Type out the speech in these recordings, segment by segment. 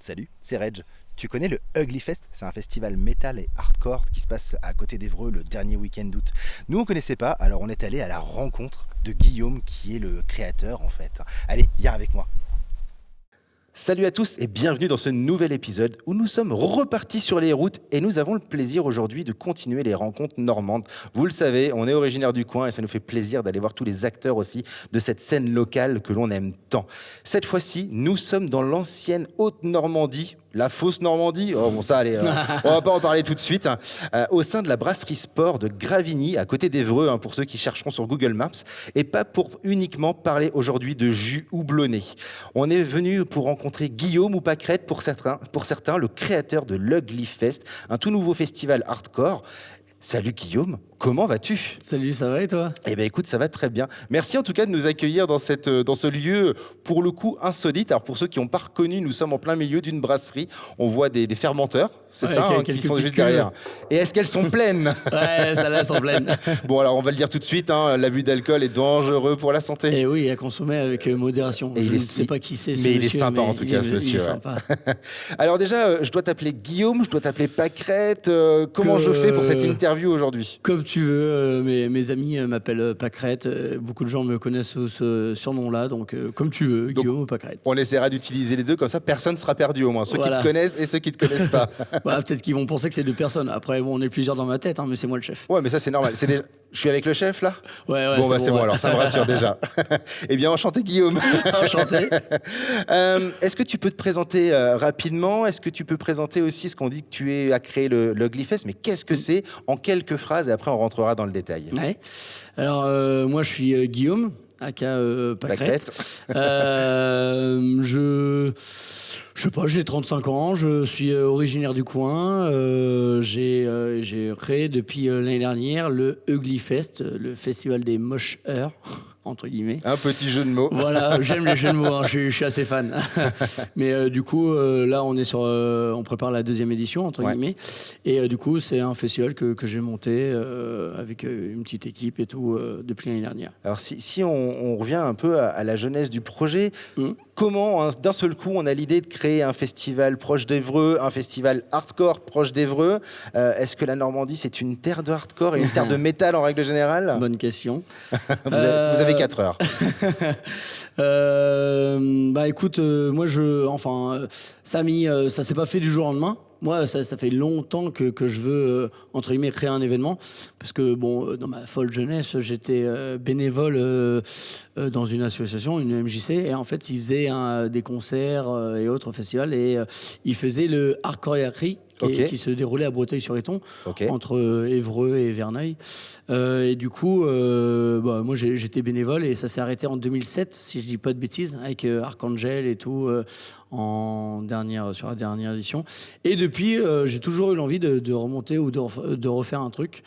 Salut, c'est Reg. Tu connais le Ugly Fest? C'est un festival métal et hardcore qui se passe à côté d'Evreux le dernier week-end d'août. Nous on connaissait pas, alors on est allé à la rencontre de Guillaume qui est le créateur en fait. Allez, viens avec moi. Salut à tous et bienvenue dans ce nouvel épisode où nous sommes repartis sur les routes et nous avons le plaisir aujourd'hui de continuer les rencontres normandes. Vous le savez, on est originaire du coin et ça nous fait plaisir d'aller voir tous les acteurs aussi de cette scène locale que l'on aime tant. Cette fois-ci, nous sommes dans l'ancienne Haute-Normandie, la fausse Normandie, oh bon ça allez, on va pas en parler tout de suite, au sein de la brasserie sport de Gravigny, à côté d'Evreux, pour ceux qui chercheront sur Google Maps, et pas pour uniquement parler aujourd'hui de jus houblonné. On est venu pour rencontrer Guillaume ou Pâquerette pour certains, le créateur de l'Ugly Fest, un tout nouveau festival hardcore. Salut Guillaume, comment vas-tu? Salut, ça va et toi? Eh bien écoute, ça va très bien. Merci en tout cas de nous accueillir dans ce lieu pour le coup insolite. Alors pour ceux qui n'ont pas reconnu, nous sommes en plein milieu d'une brasserie. On voit des fermenteurs, c'est ça, qui sont juste derrière. Et est-ce qu'elles sont pleines? Ouais, celles-là sont pleines. Bon alors on va le dire tout de suite, l'abus d'alcool est dangereux pour la santé. Et oui, à consommer avec modération. Et je ne sais pas qui c'est ce monsieur. Mais il est sympa en tout cas ce monsieur. Il est sympa. Alors déjà, je dois t'appeler Guillaume, je dois t'appeler Pâquerette. Comment je fais pour cette interview aujourd'hui? Comme tu veux, mes amis m'appellent Pâquerette. Beaucoup de gens me connaissent sous ce surnom-là, donc comme tu veux, Guillaume ou Pâquerette. On essaiera d'utiliser les deux, comme ça personne ne sera perdu au moins. Ceux qui te connaissent et ceux qui ne te connaissent pas. Voilà, peut-être qu'ils vont penser que c'est deux personnes. Après, bon, on est plusieurs dans ma tête, mais c'est moi le chef. Ouais, mais ça c'est normal. Je suis avec le chef là? Ouais, bon, c'est bon, alors ça me rassure déjà. Eh bien, enchanté Guillaume. Enchanté. Est-ce que tu peux te présenter rapidement? Est-ce que tu peux présenter aussi ce qu'on dit que tu as créé l'Ugly Fest? Mais qu'est-ce que c'est en quelques phrases et après on rentrera dans le détail. Ouais. Alors, moi je suis Guillaume, aka Pâquerette. Je sais pas, j'ai 35 ans, je suis originaire du coin. J'ai créé depuis l'année dernière le Ugly Fest, le festival des moches heures, entre guillemets. Un petit jeu de mots. Voilà, j'aime les jeux de mots, je suis assez fan. Mais du coup, là, on prépare la deuxième édition, entre guillemets. Et du coup, c'est un festival que j'ai monté avec une petite équipe et tout depuis l'année dernière. Alors, si on revient un peu à la jeunesse du projet, comment, d'un seul coup, on a l'idée de créer un festival proche d'Evreux, un festival hardcore proche d'Evreux? Est-ce que la Normandie, c'est une terre de hardcore et une terre de métal en règle générale? Bonne question. Vous avez 4 heures. Bah écoute, moi ça s'est pas fait du jour au lendemain. Moi, ça fait longtemps que je veux, entre guillemets, créer un événement. Parce que, bon, dans ma folle jeunesse, j'étais bénévole dans une association, une MJC. Et en fait, ils faisaient des concerts et autres festivals. Et ils faisaient le Hardcore Yakri, qui se déroulait à Breteuil-sur-Étang, entre Évreux et Verneuil. Et du coup, moi, j'étais bénévole. Et ça s'est arrêté en 2007, si je dis pas de bêtises, avec Archangel et tout, sur la dernière édition. Et depuis, j'ai toujours eu l'envie de remonter ou de refaire un truc.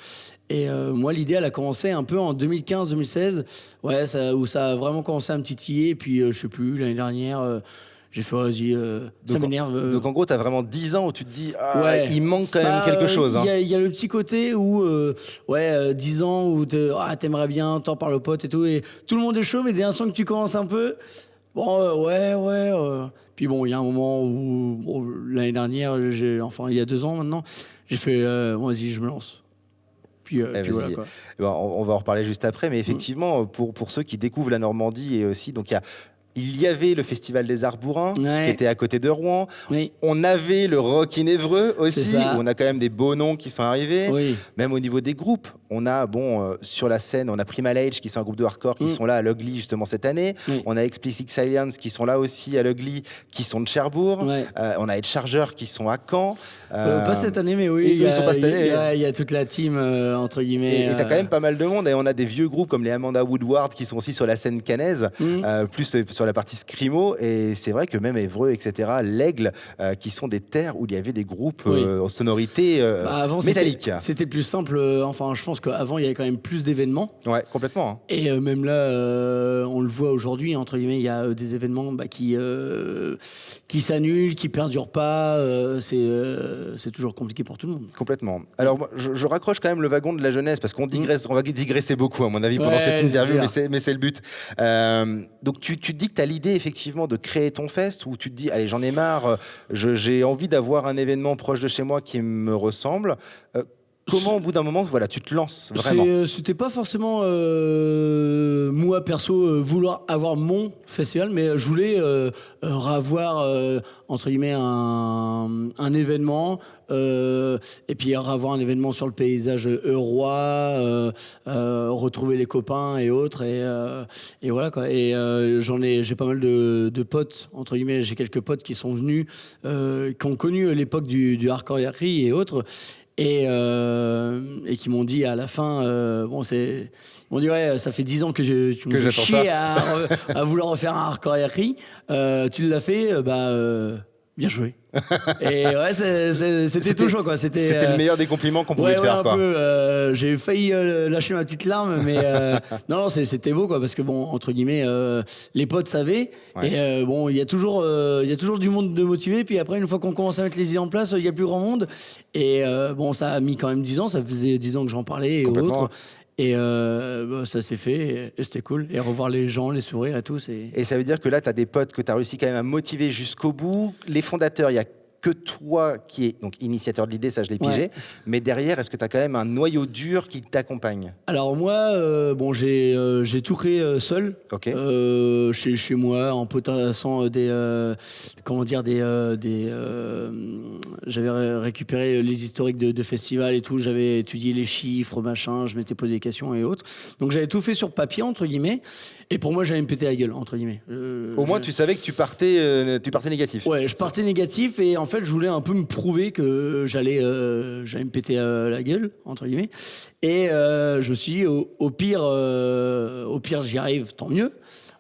Et moi, l'idée, elle a commencé un peu en 2015-2016, où ça a vraiment commencé à me titiller. Et puis, je sais plus, l'année dernière, j'ai fait, vas-y, ça m'énerve. Donc, en gros, tu as vraiment 10 ans où tu te dis, il manque quand même quelque chose. Il y a le petit côté où, 10 ans où t'aimerais bien, t'en parles aux potes et tout. Et tout le monde est chaud, mais dès l'instant que tu commences un peu, Puis bon, il y a un moment où, l'année dernière, il y a 2 ans maintenant, j'ai fait, vas-y, je me lance. Puis voilà, quoi. On va en reparler juste après, mais effectivement, pour ceux qui découvrent la Normandie, et aussi, donc il y avait le Festival des Arts Bourrins qui était à côté de Rouen. Oui. On avait le Rock in Évreux aussi, où on a quand même des beaux noms qui sont arrivés. Oui. Même au niveau des groupes, on a sur la scène, on a Primal Age qui sont un groupe de hardcore qui sont là à l'Ugly justement cette année. Oui. On a Explicit Silence qui sont là aussi à l'Ugly, qui sont de Cherbourg. Ouais. On a Edge Charger qui sont à Caen. Pas cette année, mais oui. Ils sont pas cette année. Il y a toute la team entre guillemets. Et t'as quand même pas mal de monde. Et on a des vieux groupes comme les Amanda Woodward qui sont aussi sur la scène caennaise, plus sur la partie scrimo, et c'est vrai que même Évreux, etc., l'Aigle, qui sont des terres où il y avait des groupes en sonorité métallique. C'était plus simple, je pense qu'avant il y avait quand même plus d'événements. Ouais, complètement. Hein. Et même là, on le voit aujourd'hui, entre guillemets, il y a des événements qui s'annulent, qui perdurent pas, c'est toujours compliqué pour tout le monde. Complètement. Alors, je raccroche quand même le wagon de la jeunesse, parce qu'on digresse, on va digresser beaucoup, à mon avis, pendant cette interview, mais c'est le but. Donc, tu dis que tu as l'idée effectivement de créer ton fest où tu te dis, allez, j'en ai marre, j'ai envie d'avoir un événement proche de chez moi qui me ressemble. Comment, au bout d'un moment, voilà, tu te lances vraiment? C'était pas forcément moi perso vouloir avoir mon festival, mais je voulais avoir entre guillemets un événement et puis avoir un événement sur le paysage eurois, retrouver les copains et autres et voilà quoi. Et j'ai pas mal de potes entre guillemets, j'ai quelques potes qui sont venus, qui ont connu l'époque du hardcore yachi et autres. Et qui m'ont dit à la fin, ils m'ont dit ouais, ça fait 10 ans que tu me fais chier à vouloir refaire un hardcore yachi. Tu l'as fait, bien joué. Et ouais, c'était tout chaud quoi. C'était le meilleur des compliments qu'on pouvait te faire. Un quoi. Peu. J'ai failli lâcher ma petite larme, mais non, c'était beau quoi, parce que bon, entre guillemets, les potes savaient. Ouais. Et bon, il y a toujours du monde de motivé. Puis après, une fois qu'on commence à mettre les idées en place, il y a plus grand monde. Et bon, ça a mis quand même 10 ans. Ça faisait 10 ans que j'en parlais et autres. Et ça s'est fait et c'était cool. Et revoir les gens, les sourires et tout. Et ça veut dire que là, tu as des potes que tu as réussi quand même à motiver jusqu'au bout. Les fondateurs, il y a que toi qui es donc initiateur de l'idée, ça je l'ai pigé. Ouais. Mais derrière, est-ce que tu as quand même un noyau dur qui t'accompagne? Alors moi, j'ai tout créé seul. Okay. Chez moi, en potassant j'avais récupéré les historiques de festivals et tout. J'avais étudié les chiffres, machin. Je m'étais posé des questions et autres. Donc j'avais tout fait sur papier entre guillemets. Et pour moi, j'allais me péter la gueule entre guillemets. Au moins, tu savais que tu partais négatif. Ouais, je partais négatif et en fait, je voulais un peu me prouver que j'allais me péter la gueule entre guillemets. Et je me suis dit, au pire, j'y arrive, tant mieux.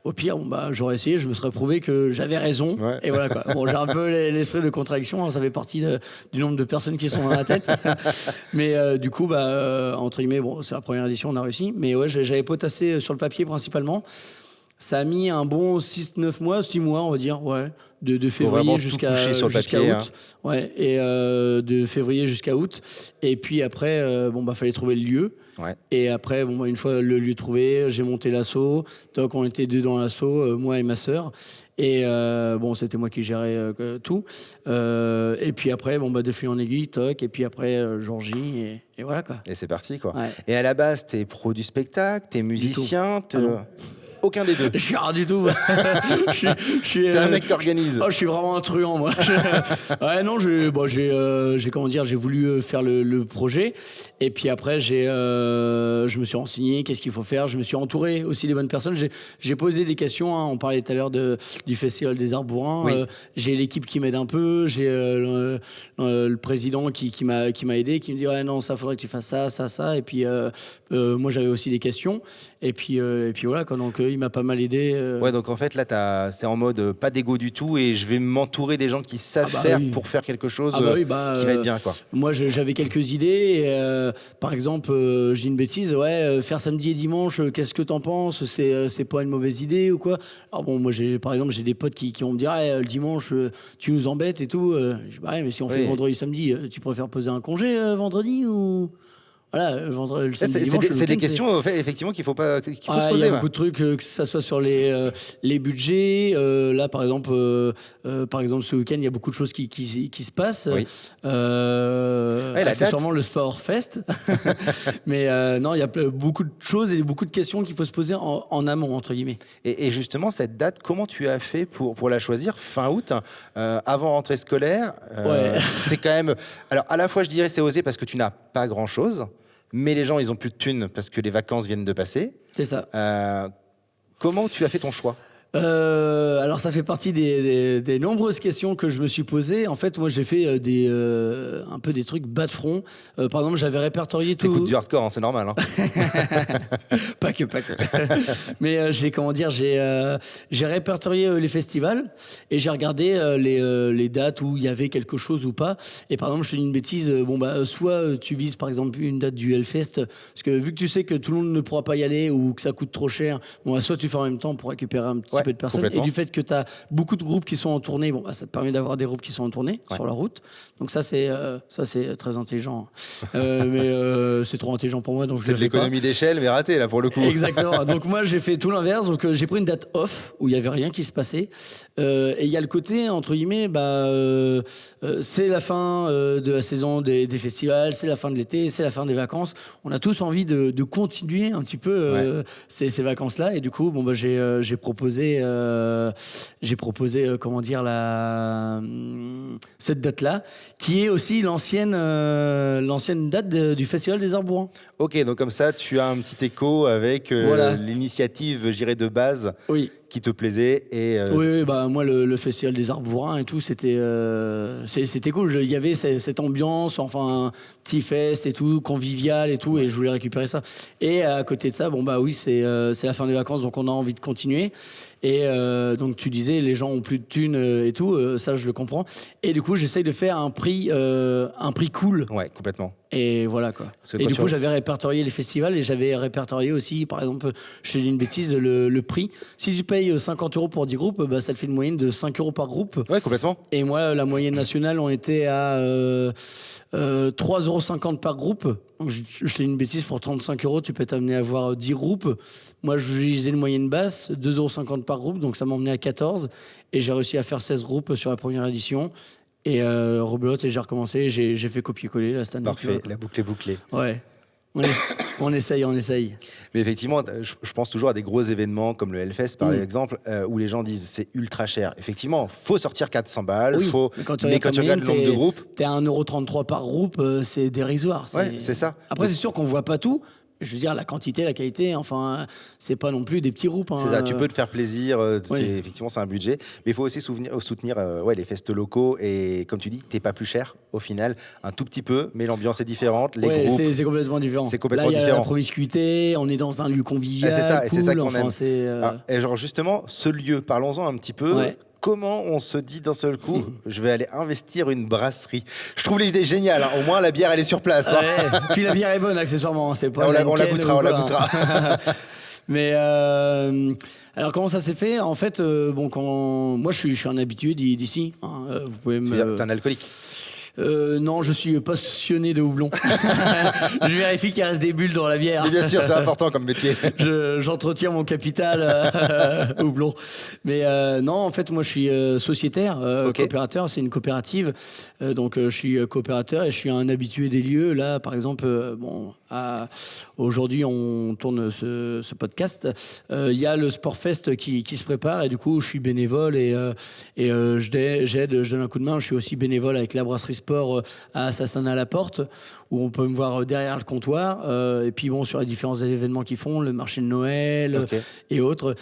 Au pire, j'aurais essayé, je me serais prouvé que j'avais raison. Ouais. Et voilà quoi. Bon, j'ai un peu l'esprit de contradiction, hein, ça fait partie du nombre de personnes qui sont dans la tête. Mais du coup, entre guillemets, bon, c'est la première édition, on a réussi. Mais ouais, j'avais potassé sur le papier principalement. Ça a mis un bon 6 mois, on va dire, ouais. De février jusqu'à août. Hein. Ouais, et de février jusqu'à août. Et puis après, fallait trouver le lieu. Ouais. Et après, une fois le lieu trouvé, j'ai monté l'asso. Donc, on était deux dans l'asso, moi et ma sœur. Et c'était moi qui gérais tout. Et puis après, de fil en aiguille, toc. Et puis après, jour J, et voilà quoi. Et c'est parti quoi. Ouais. Et à la base, t'es pro du spectacle, t'es musicien, aucun des deux. Je suis rien du tout. T'es un mec qui organise. Je suis vraiment un truand, moi. Ouais, non, j'ai voulu faire le projet. Et puis après, je me suis renseigné, qu'est-ce qu'il faut faire. Je me suis entouré aussi des bonnes personnes. J'ai posé des questions. Hein. On parlait tout à l'heure du Festival des Arts Bourrins. Oui. J'ai l'équipe qui m'aide un peu. J'ai le président qui m'a aidé, qui me dit ouais, non, ça faudrait que tu fasses ça. Et puis moi, j'avais aussi des questions. Et puis voilà, quoi. Donc il m'a pas mal aidé. Ouais, donc en fait là, c'est en mode pas d'ego du tout et je vais m'entourer des gens qui savent faire pour faire quelque chose qui va être bien, quoi. Moi, j'avais quelques idées. Et, par exemple, je dis une bêtise, faire samedi et dimanche, qu'est-ce que t'en penses? C'est pas une mauvaise idée ou quoi? Alors bon, moi, par exemple, j'ai des potes qui vont me dire, le dimanche, tu nous embêtes et tout. Je dis, mais si on fait vendredi, samedi, tu préfères poser un congé vendredi ou... Voilà, le samedi, dimanche, c'est des questions effectivement qu'il faut se poser. Il y a beaucoup de trucs, que ça soit sur les budgets. Là, par exemple, ce week-end, il y a beaucoup de choses qui se passent. Oui. C'est sûrement le Sport Fest. Mais non, il y a beaucoup de choses et beaucoup de questions qu'il faut se poser en amont, entre guillemets. Et justement, cette date, comment tu as fait pour la choisir fin août, avant rentrée scolaire? C'est quand même... Alors, à la fois, je dirais c'est osé parce que tu n'as pas grand-chose. Mais les gens, ils ont plus de thunes parce que les vacances viennent de passer. C'est ça. Comment tu as fait ton choix ? Alors ça fait partie des nombreuses questions que je me suis posées. En fait, moi j'ai fait un peu des trucs bas de front. Par exemple, j'avais répertorié tout. T'écoutes du hardcore, hein, c'est normal. Hein. Pas que. Mais j'ai répertorié les festivals et j'ai regardé les dates où il y avait quelque chose ou pas. Et par exemple, je te dis une bêtise. Soit tu vises par exemple une date du Hellfest, parce que vu que tu sais que tout le monde ne pourra pas y aller ou que ça coûte trop cher, soit tu fais en même temps pour récupérer un petit peu peu de personnes. Et du fait que tu as beaucoup de groupes qui sont en tournée, bon, bah, ça te permet d'avoir des groupes qui sont en tournée sur la route. Donc ça, c'est très intelligent. Mais c'est trop intelligent pour moi. Donc c'est de l'économie d'échelle, mais ratée, là, pour le coup. Exactement. Donc moi, j'ai fait tout l'inverse. Donc j'ai pris une date off où il n'y avait rien qui se passait. Et il y a le côté, entre guillemets, c'est la fin de la saison des festivals, c'est la fin de l'été, c'est la fin des vacances. On a tous envie de continuer un petit peu ces vacances-là. Et du coup, bon, j'ai proposé, comment dire, cette date-là, qui est aussi l'ancienne date du Festival des Arts Bourrins. Ok, donc comme ça, tu as un petit écho avec l'initiative, je dirais, de base. Oui. Qui te plaisait et Oui, bah moi le festival des Arts Bourrins et tout, c'était cool. Il y avait cette ambiance, enfin petit fest et tout, convivial et tout, et je voulais récupérer ça. Et à côté de ça, bon bah oui, c'est la fin des vacances, donc on a envie de continuer. Et donc tu disais, les gens ont plus de thunes et tout, ça je le comprends. Et du coup, j'essaye de faire un prix cool. Ouais, complètement. Et voilà quoi. Et du coup, j'avais répertorié les festivals et j'avais répertorié aussi, par exemple, je te dis une bêtise, le prix. Si tu payes 50 € pour 10 groupes, bah, ça te fait une moyenne de 5 € par groupe. Ouais, complètement. Et moi, la moyenne nationale, on était à 3,50 € par groupe. Donc, je te dis une bêtise, pour 35 €, tu peux t'amener à avoir 10 groupes. Moi, j'utilisais une moyenne basse, 2,50 € par groupe, donc ça m'emmenait à 14. Et j'ai réussi à faire 16 groupes sur la première édition. Et rebelote, et j'ai recommencé, j'ai fait copier-coller là, cette année. Parfait, la boucle est bouclée. Ouais. On essaye. Mais effectivement, je pense toujours à des gros événements comme le Hellfest, par exemple, où les gens disent c'est ultra cher. Effectivement, faut sortir 400 balles, oui, mais quand tu regardes le nombre de groupes... T'es à 1,33 € par groupe, c'est dérisoire. Ouais, c'est ça. Après, c'est sûr qu'on voit pas tout. Je veux dire, la quantité, la qualité, enfin, c'est pas non plus des petits groupes. Hein. C'est ça, tu peux te faire plaisir, effectivement, c'est un budget. Mais il faut aussi soutenir les festes locaux. Et comme tu dis, t'es pas plus cher au final, un tout petit peu, mais l'ambiance est différente. Les groupes, c'est complètement différent. C'est complètement différent. Là, il y a la promiscuité, on est dans un lieu convivial. C'est ça, et c'est ça qu'on aime. Et genre, justement, ce lieu, parlons-en un petit peu. Ouais. Comment on se dit d'un seul coup, je vais aller investir une brasserie. Je trouve l'idée géniale. Hein. Au moins, la bière, elle est sur place. Hein. Puis la bière est bonne, accessoirement. C'est pas on la goûtera. Mais alors, comment ça s'est fait? En fait, moi, je suis un habitué d'ici. Hein. Vous pouvez me... T'es un alcoolique? Non, je suis passionné de houblon. Je vérifie qu'il reste des bulles dans la bière. Mais bien sûr, c'est important comme métier. J'entretiens mon capital houblon. Mais non, en fait, moi, je suis sociétaire, coopérateur. C'est une coopérative. Donc, je suis coopérateur et je suis un habitué des lieux. Là, par exemple, aujourd'hui, on tourne ce podcast. Il y a le Sportfest qui se prépare et du coup, je suis bénévole et j'aide, je donne un coup de main. Je suis aussi bénévole avec la brasserie Sport à Assassin-à-la-Porte, où on peut me voir derrière le comptoir. Et puis bon, sur les différents événements qu'ils font, le marché de Noël et autres.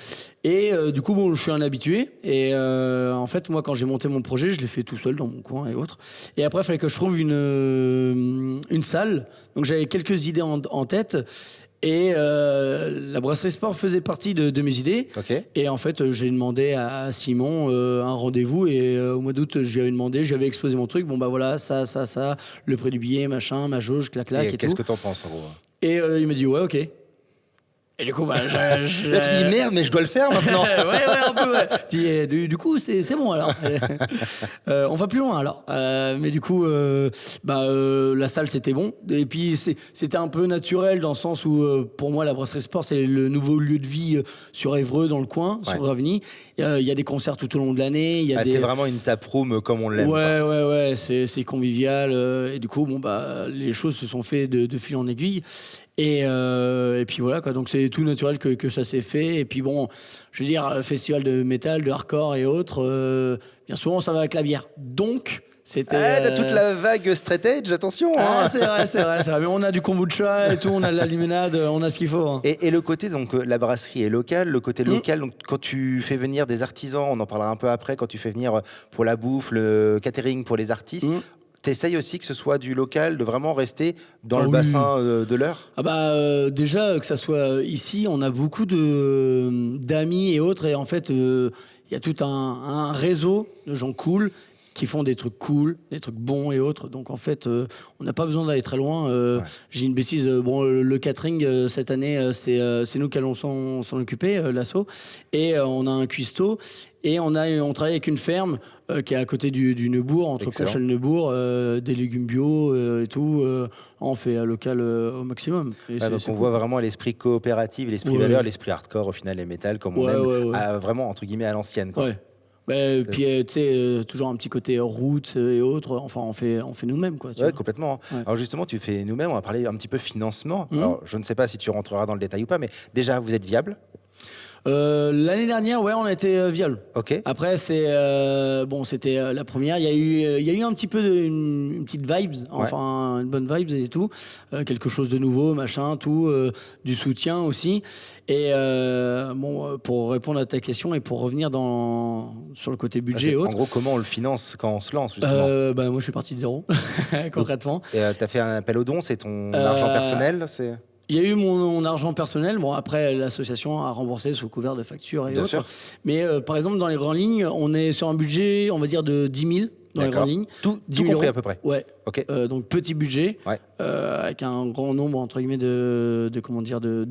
Et du coup, je suis un habitué. Et en fait, moi, quand j'ai monté mon projet, je l'ai fait tout seul dans mon coin et autres. Et après, il fallait que je trouve une salle. Donc, j'avais quelques idées en tête. Et la brasserie Sport faisait partie de mes idées. Et en fait, j'ai demandé à Simon un rendez-vous. Et au mois d'août, je lui avais demandé, je lui avais exposé mon truc. Bon, bah voilà, ça, le prix du billet, machin, ma jauge, clac. Et qu'est-ce que t'en penses, en gros? Et il m'a dit, ouais, ok. Et du coup, là, tu dis merde, mais je dois le faire maintenant. ouais, un peu, ouais. Du coup, c'est bon alors. On va plus loin alors. Mais du coup, la salle, c'était bon. Et puis, c'était un peu naturel dans le sens où, pour moi, la brasserie Sport, c'est le nouveau lieu de vie sur Évreux, dans le coin, sur Gravigny. Il y a des concerts tout au long de l'année. C'est vraiment une taproom comme on l'aime. Ouais, c'est convivial. Et du coup, les choses se sont faites de fil en aiguille. Et puis voilà quoi, donc c'est tout naturel que ça s'est fait. Et puis bon, je veux dire, festival de métal, de hardcore et autres, bien souvent ça va avec la bière. Donc c'était. T'as toute la vague straight edge, attention. Hein. C'est vrai. Mais on a du kombucha et tout, on a de la limonade, on a ce qu'il faut. Hein. Et le côté, donc la brasserie est locale, le côté local, donc quand tu fais venir des artisans, on en parlera un peu après, quand tu fais venir pour la bouffe, le catering pour les artistes. T'essayes aussi que ce soit du local, de vraiment rester dans le bassin de l'Eure? Déjà, que ça soit ici, on a beaucoup d'amis et autres. Et en fait, il y a tout un réseau de gens cool. qui font des trucs cool, des trucs bons et autres. Donc en fait, on n'a pas besoin d'aller très loin. J'ai une bêtise. Bon, le catering cette année, c'est nous qui allons s'en occuper, l'asso. Et on a un cuistot. Et on travaille avec une ferme qui est à côté du Neubourg, entre Conches et le Neubourg, des légumes bio et tout. On fait local au maximum. Et donc on voit vraiment l'esprit coopératif, l'esprit valeur, l'esprit hardcore au final, les métal comme on aime, vraiment entre guillemets à l'ancienne. Quoi. Ouais. Puis tu sais, toujours un petit côté route et autres. Enfin, on fait nous-mêmes, quoi. Ouais, complètement. Ouais. Alors justement, tu fais nous-mêmes. On va parler un petit peu financement. Alors, je ne sais pas si tu rentreras dans le détail ou pas, mais déjà, vous êtes viable? L'année dernière, on a été viable. Ok. Après, c'était la première. Il y a eu un petit peu une petite vibes, enfin une bonne vibes et tout, quelque chose de nouveau, machin, tout, du soutien aussi. Et pour répondre à ta question et pour revenir sur le côté budget et autres. En gros, comment on le finance quand on se lance justement moi, je suis parti de zéro, concrètement. Et t'as fait un appel aux dons, c'est ton argent personnel, Il y a eu mon argent personnel. Bon, après, l'association a remboursé sous couvert de factures et Bien autres. sûr. Mais par exemple, dans les grandes lignes, on est sur un budget, on va dire, de 10 000 dans les grandes lignes. Tout compris euros. À peu près. Ouais. Ok. Donc petit budget, avec un grand nombre entre guillemets de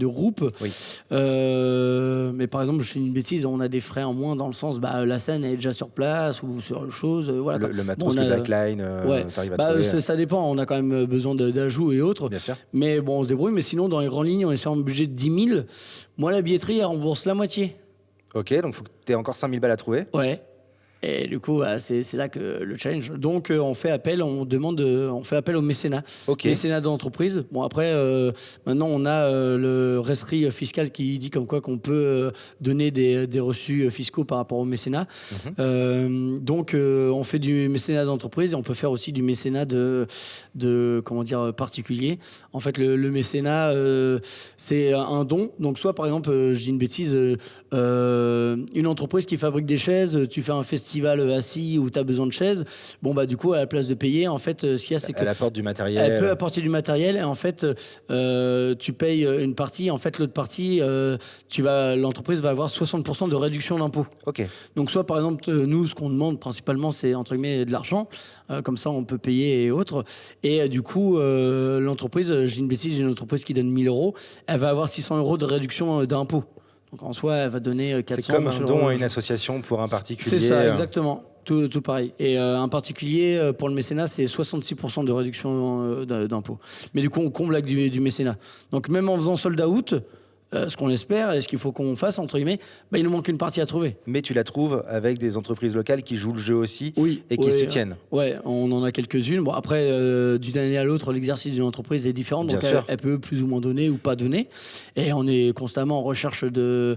groupes. Oui. Mais par exemple, je fais une bêtise, on a des frais en moins dans le sens, la scène est déjà sur place ou sur chose. Voilà. Le matos, le backline, t'arrives à trouver. Ça dépend. On a quand même besoin d'ajouts et autres. Bien sûr. Mais bon, on se débrouille. Mais sinon, dans les grandes lignes, on est sur un budget de 10 000. Moi, la billetterie, elle rembourse la moitié. Ok, donc il faut que tu aies encore 5 000 balles à trouver. Ouais. Et du coup, c'est là que le challenge. Donc, on fait appel au mécénat. Okay. Mécénat d'entreprise. Bon, après, maintenant, on a le rescrit fiscal qui dit comme quoi qu'on peut donner des reçus fiscaux par rapport au mécénat. Donc, on fait du mécénat d'entreprise et on peut faire aussi du mécénat de particulier. En fait, le mécénat, c'est un don. Donc, soit, par exemple, je dis une bêtise, une entreprise qui fabrique des chaises, tu fais un festival assis où tu as besoin de chaises, du coup, à la place de payer, en fait, ce qu'il y a, c'est que... Elle apporte du matériel. Elle peut apporter du matériel, et en fait, tu payes une partie, en fait, l'autre partie, l'entreprise va avoir 60% de réduction d'impôt. Ok. Donc, soit, par exemple, nous, ce qu'on demande principalement, c'est, entre guillemets, de l'argent, comme ça, on peut payer et autres. Et du coup, l'entreprise, j'ai une bêtise, j'ai une entreprise qui donne 1 000 euros, elle va avoir 600 euros de réduction d'impôt. Donc en soi, elle va donner 400. C'est comme un don à une association pour un particulier. C'est ça, exactement. Tout pareil. Et un particulier, pour le mécénat, c'est 66% de réduction d'impôt. Mais du coup, on comble avec du mécénat. Donc même en faisant sold out, ce qu'on espère et ce qu'il faut qu'on fasse, entre guillemets, il nous manque une partie à trouver. Mais tu la trouves avec des entreprises locales qui jouent le jeu aussi et qui soutiennent. Ouais, on en a quelques-unes. Bon, après, d'une année à l'autre, l'exercice d'une entreprise est différent. Donc, elle peut plus ou moins donner ou pas donner. Et on est constamment en recherche de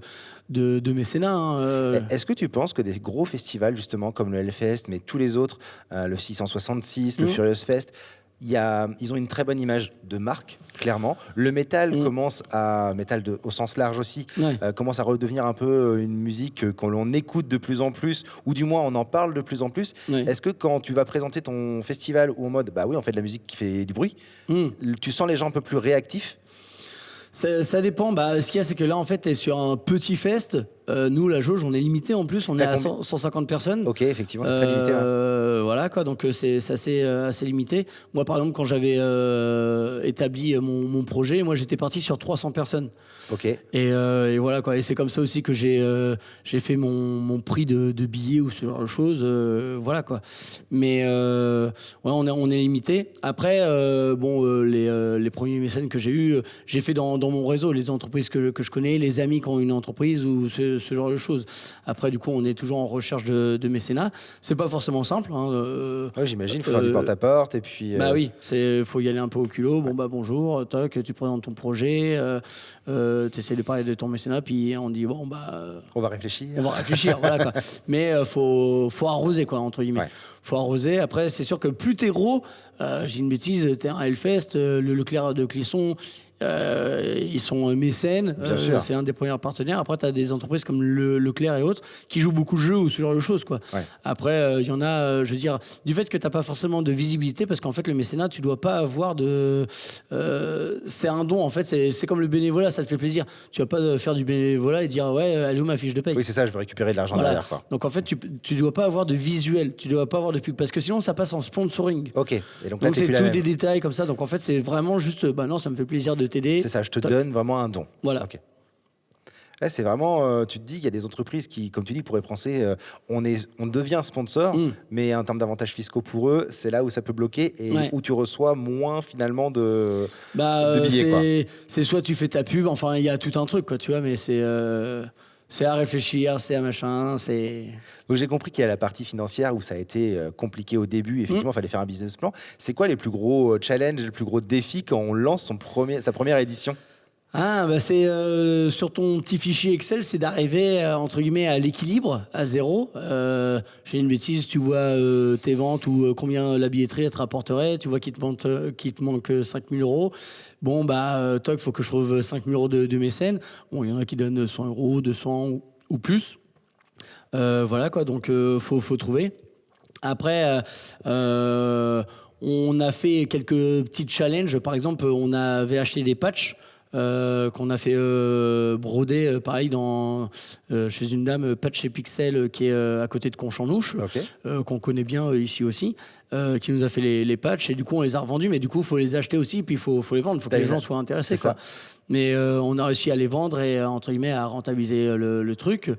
mécénat. Est-ce que tu penses que des gros festivals, justement, comme le Hellfest, mais tous les autres, le 666, le Furious Fest, ils ont une très bonne image de marque, clairement. Le métal au sens large aussi, commence à redevenir un peu une musique qu'on écoute de plus en plus, ou du moins on en parle de plus en plus. Est-ce que quand tu vas présenter ton festival ou en mode, on fait de la musique qui fait du bruit, tu sens les gens un peu plus réactifs? Ça dépend. Ce qu'il y a, c'est que là, en fait, tu es sur un petit fest. Nous, la jauge, on est limité en plus. On est à 150 personnes. Ok, effectivement, c'est très limité. Voilà, quoi. Donc, c'est assez limité. Moi, par exemple, quand j'avais établi mon projet, moi, j'étais parti sur 300 personnes. Ok. Et voilà, quoi. Et c'est comme ça aussi que j'ai fait mon prix de billets ou ce genre de choses. Voilà, quoi. Mais on est limité. Après, les premiers mécènes que j'ai eus, j'ai fait dans mon réseau, les entreprises que je connais, les amis qui ont une entreprise ou ce genre de choses. Après, du coup, on est toujours en recherche de mécénat. C'est pas forcément simple. J'imagine, il faut faire du porte-à-porte et puis... oui, faut y aller un peu au culot. Bonjour, toc, tu présentes ton projet, tu essaies de parler de ton mécénat, puis on dit, on va réfléchir. Voilà, quoi. Mais faut arroser, quoi, entre guillemets. Ouais. Faut arroser. Après, c'est sûr que plus t'es gros, j'ai une bêtise, t'es un Hellfest, le Leclerc de Clisson, Ils sont mécènes. Bien sûr. C'est un des premiers partenaires. Après, tu as des entreprises comme Leclerc et autres qui jouent beaucoup de jeux ou ce genre de choses, quoi. Ouais. Après, il y en a, je veux dire, du fait que tu n'as pas forcément de visibilité, parce qu'en fait, le mécénat, tu dois pas avoir de. C'est un don, en fait. C'est comme le bénévolat, ça te fait plaisir. Tu vas pas faire du bénévolat et dire, ouais, elle est où ma fiche de paye? Oui, c'est ça, je veux récupérer de l'argent Voilà. derrière, quoi. Donc en fait, tu dois pas avoir de visuel, tu dois pas avoir de pub, parce que sinon ça passe en sponsoring. Ok, et donc là, Donc t'es c'est plus la tous même. des détails comme ça. Donc en fait, c'est vraiment juste, bah non, ça me fait plaisir de t'aider. C'est ça, je te Toc. donne vraiment un don. Voilà. Ok. Ouais, c'est vraiment, tu te dis qu'il y a des entreprises qui, comme tu dis, pourraient penser, on devient sponsor, mais en termes d'avantages fiscaux pour eux, c'est là où ça peut bloquer et Ouais. où tu reçois moins finalement de Bah, billets, quoi. c'est soit tu fais ta pub, enfin il y a tout un truc, quoi, tu vois, mais c'est à réfléchir, c'est à machin, c'est. Donc j'ai compris qu'il y a la partie financière où ça a été compliqué au début. Effectivement, il fallait faire un business plan. C'est quoi les plus gros challenges, les plus gros défis quand on lance sa première édition? Ah, bah c'est sur ton petit fichier Excel, c'est d'arriver entre guillemets à l'équilibre, à zéro. J'ai une bêtise, tu vois tes ventes ou combien la billetterie elle te rapporterait, tu vois qu'il te manque 5 000 euros. Bon, bah, toc, faut que je trouve 5 000 euros de mécènes. Bon, il y en a qui donnent 100 euros, 200 ou plus. Voilà quoi, donc faut trouver. Après, on a fait quelques petits challenges. Par exemple, on avait acheté des patchs. Qu'on a fait broder pareil chez une dame, Patch et Pixel, qui est à côté de Conchamnouche, Ok. qu'on connaît bien ici aussi, qui nous a fait les patchs, et du coup on les a revendus, mais du coup il faut les acheter aussi, puis il faut les vendre, il faut que les gens soient intéressés, C'est quoi. ça. Mais on a réussi à les vendre et entre guillemets à rentabiliser le truc,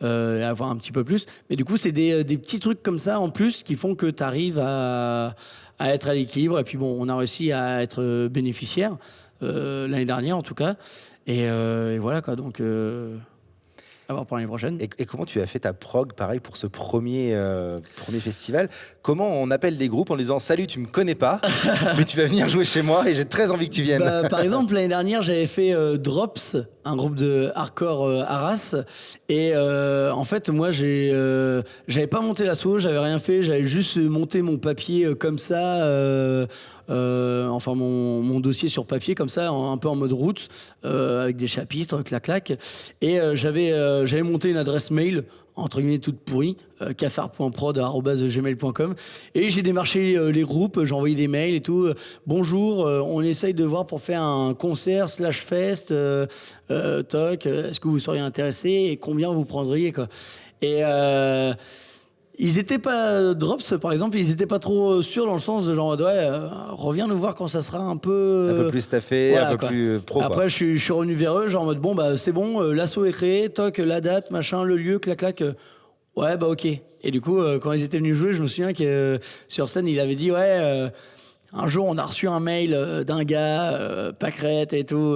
et à avoir un petit peu plus. Mais du coup c'est des petits trucs comme ça en plus qui font que tu arrives à être à l'équilibre. Et puis bon, on a réussi à être bénéficiaire l'année dernière en tout cas. Et voilà quoi, donc à voir pour l'année prochaine. Et comment tu as fait ta prog, pareil, pour ce premier festival? Comment on appelle des groupes en disant « Salut, tu me connais pas, mais tu vas venir jouer chez moi et j'ai très envie que tu viennes. » Bah, par exemple, l'année dernière, j'avais fait Drops, un groupe de hardcore Arras. Et en fait, moi, j'avais pas monté l'assaut, j'avais rien fait, j'avais juste monté mon papier comme ça, enfin mon dossier sur papier comme ça, un peu en mode route, avec des chapitres, clac-clac. Et j'avais monté une adresse mail, entre guillemets toute pourrie, cafard.prod@gmail.com, et j'ai démarché les groupes, j'ai envoyé des mails et tout. Bonjour, on essaye de voir pour faire un concert /fest, toc, est-ce que vous seriez intéressé et combien vous prendriez, quoi. Et ils étaient pas Drops par exemple, ils étaient pas trop sûrs, dans le sens de genre ouais, reviens nous voir quand ça sera un peu plus staffé, voilà, un peu quoi. plus pro. Après je suis revenu vers eux, genre en mode bon bah c'est bon, l'assaut est créé, toc, la date, machin, le lieu, clac clac, ouais bah ok. Et du coup quand ils étaient venus jouer, je me souviens que sur scène il avait dit ouais, un jour on a reçu un mail d'un gars, pâquerette et tout,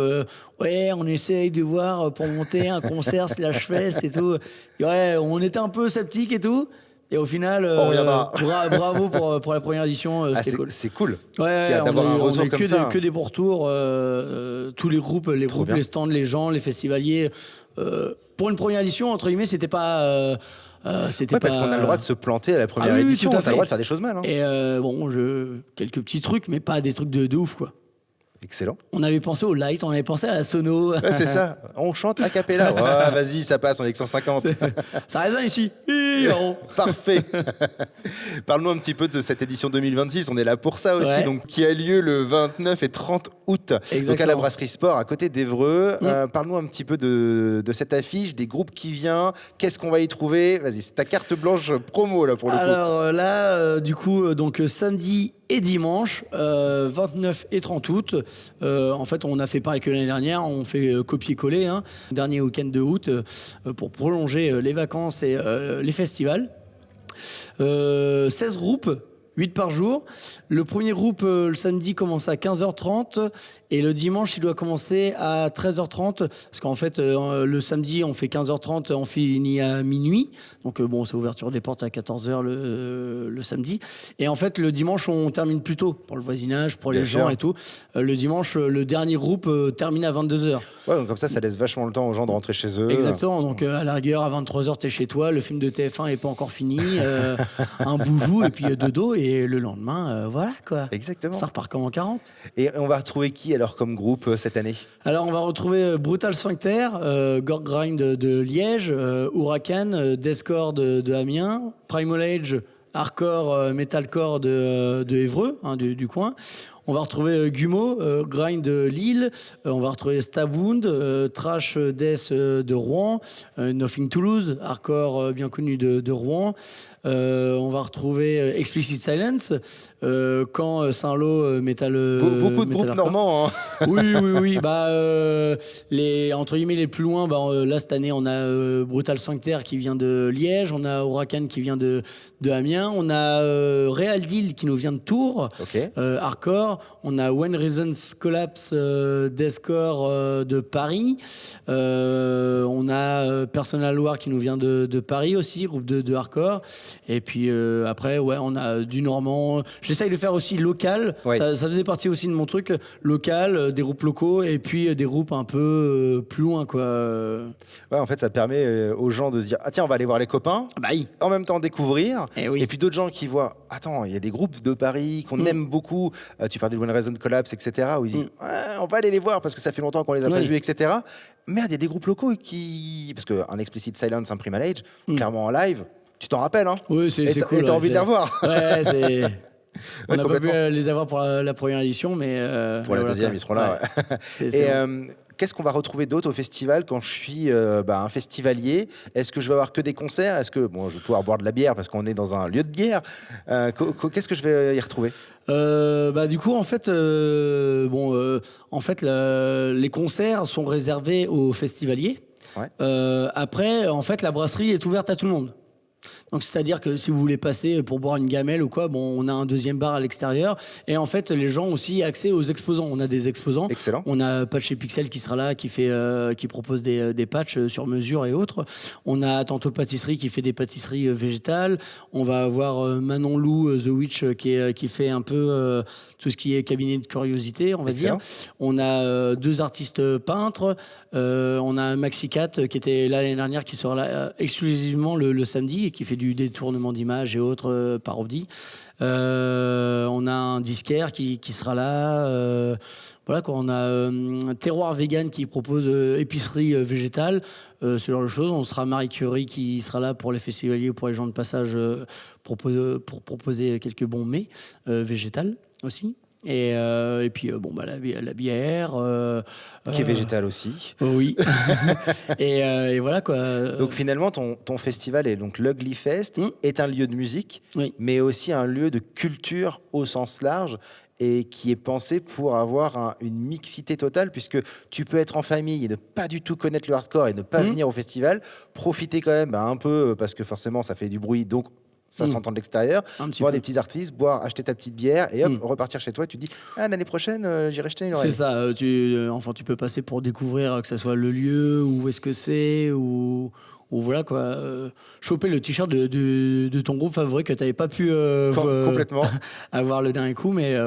ouais on essaye de voir pour monter un concert /fest et tout. Et ouais, on était un peu sceptiques et tout. Et au final, On reviendra. bravo pour la première édition, c'était cool. C'est cool. Ouais, D'avoir un retour comme ça. que des bons retours, tous les groupes, bien. les stands, les gens, les festivaliers. Pour une première édition, entre guillemets, c'était pas. C'était Parce qu'on a le droit de se planter à la première Ah oui, édition. tout à On a fait. le droit de faire des choses mal. Hein. Et bon, quelques petits trucs, mais pas des trucs de ouf, quoi. Excellent. On avait pensé au light, on avait pensé à la sono. Ouais, c'est ça. On chante a cappella. Ouais, vas-y, ça passe, on est que 150. Ça résonne ici. Parfait. Parle-nous un petit peu de cette édition 2026. On est là pour ça aussi, Ouais. donc qui a lieu le 29 et 30 août. Donc à la Exactement. Brasserie Sport, à côté d'Évreux. Parle-nous un petit peu de cette affiche, des groupes qui viennent. Qu'est-ce qu'on va y trouver? Vas-y, c'est ta carte blanche promo là pour le coup. Alors là, du coup, donc samedi et dimanche, 29 et 30 août. En fait, on a fait pareil que l'année dernière, on fait copier-coller, hein, dernier week-end de août, pour prolonger les vacances et les festivals. 16 groupes, 8 par jour. Le premier groupe, le samedi, commence à 15h30 et le dimanche, il doit commencer à 13h30 parce qu'en fait, le samedi, on fait 15h30, on finit à minuit. Donc bon, c'est ouverture des portes à 14h le samedi. Et en fait, le dimanche, on termine plus tôt pour le voisinage, pour Bien les sûr. gens et tout. Le dimanche, le dernier groupe termine à 22h. Ouais, donc comme ça laisse vachement le temps aux gens de rentrer chez eux. Exactement, donc à la rigueur, à 23h, t'es chez toi, le film de TF1 n'est pas encore fini, un boujou et puis dodo, et le lendemain, voilà quoi. Exactement. Ça repart comme en 40. Et on va retrouver qui alors comme groupe cette année? Alors on va retrouver Brutal Sphincter, Gore Grind de Liège, Huracan, Deathcore de Amiens, Primal Age, Hardcore, Metalcore de Évreux, hein, du coin. On va retrouver Gumo, Grind de Lille. On va retrouver Stabwound, Trash Death de Rouen. Nothing to Lose, hardcore bien connu de Rouen. On va retrouver Explicit Silence, Caen, Saint-Lô, Metal. Beaucoup de Metal groupes hardcore. normands. Hein. Oui. Bah, entre guillemets, les plus loin, là, cette année, on a Brutal Sphincter qui vient de Liège. On a Huracan qui vient de Amiens. On a Real Deal qui nous vient de Tours. Ok. Hardcore. On a When Reasons Collapse, Deathcore de Paris. On a Personal War qui nous vient de Paris aussi, groupe de hardcore. Et puis après, ouais, on a du normand. J'essaye de faire aussi local. Ouais. Ça faisait partie aussi de mon truc. Local, des groupes locaux et puis des groupes un peu plus loin, quoi. Ouais, en fait, ça permet aux gens de se dire, ah tiens, on va aller voir les copains. Bah oui. En même temps découvrir. Eh oui. Et puis d'autres gens qui voient, attends, il y a des groupes de Paris qu'on aime beaucoup. Tu parlais de One Reason Collapse, etc. Où ils disent, ouais, on va aller les voir parce que ça fait longtemps qu'on les a pas vus, etc. Merde, il y a des groupes locaux qui... Parce qu'un Explicit Silence, un Primal Age, clairement en live, tu t'en rappelles, hein? Oui, c'est cool. Et t'as envie de les revoir. Ouais, c'est... On n'a pas pu complètement. les avoir pour la première édition, mais... Pour la deuxième, ils seront là. Ouais. C'est Et bon. qu'est-ce qu'on va retrouver d'autre au festival quand je suis un festivalier? Est-ce que je vais avoir que des concerts? Est-ce que je vais pouvoir boire de la bière parce qu'on est dans un lieu de bière? Qu'est-ce que je vais y retrouver? Du coup, en fait, les concerts sont réservés aux festivaliers. Ouais. Après, en fait, la brasserie est ouverte à tout le monde. Donc, c'est-à-dire que si vous voulez passer pour boire une gamelle ou quoi, on a un deuxième bar à l'extérieur. Et en fait, les gens ont aussi accès aux exposants. On a des exposants. Excellent. On a Patch et Pixel qui sera là, qui propose des patchs sur mesure et autres. On a Tantôt Pâtisserie qui fait des pâtisseries végétales. On va avoir Manon Lou, The Witch, qui fait un peu tout ce qui est cabinet de curiosité, on va Excellent. dire. On a deux artistes peintres. On a Maxi Cat qui était là l'année dernière, qui sera là exclusivement le samedi et qui fait du détournement d'images et autres parodies. On a un disquaire qui sera là. Voilà quoi, on a Terroir Vegan qui propose épicerie végétale, ce genre de choses. On sera Marie Curie qui sera là pour les festivaliers ou pour les gens de passage pour proposer quelques bons mets végétales aussi. Et puis la bière Qui est végétal aussi. oui. et voilà quoi. Donc finalement, ton festival est donc l'Ugly Fest est un lieu de musique, Oui. mais aussi un lieu de culture au sens large et qui est pensé pour avoir une mixité totale, puisque tu peux être en famille et ne pas du tout connaître le hardcore et ne pas venir au festival, profiter quand même un peu, parce que forcément ça fait du bruit, donc ça s'entend de l'extérieur, Un petit voir peu. des petits artistes, boire, acheter ta petite bière et hop, repartir chez toi. Tu te dis, l'année prochaine, j'irai jeter une oreille. C'est ça, tu peux passer pour découvrir que ce soit le lieu, où est-ce que c'est, ou voilà quoi. Choper le t-shirt de ton groupe favori que tu n'avais pas pu Complètement. avoir le dernier coup, mais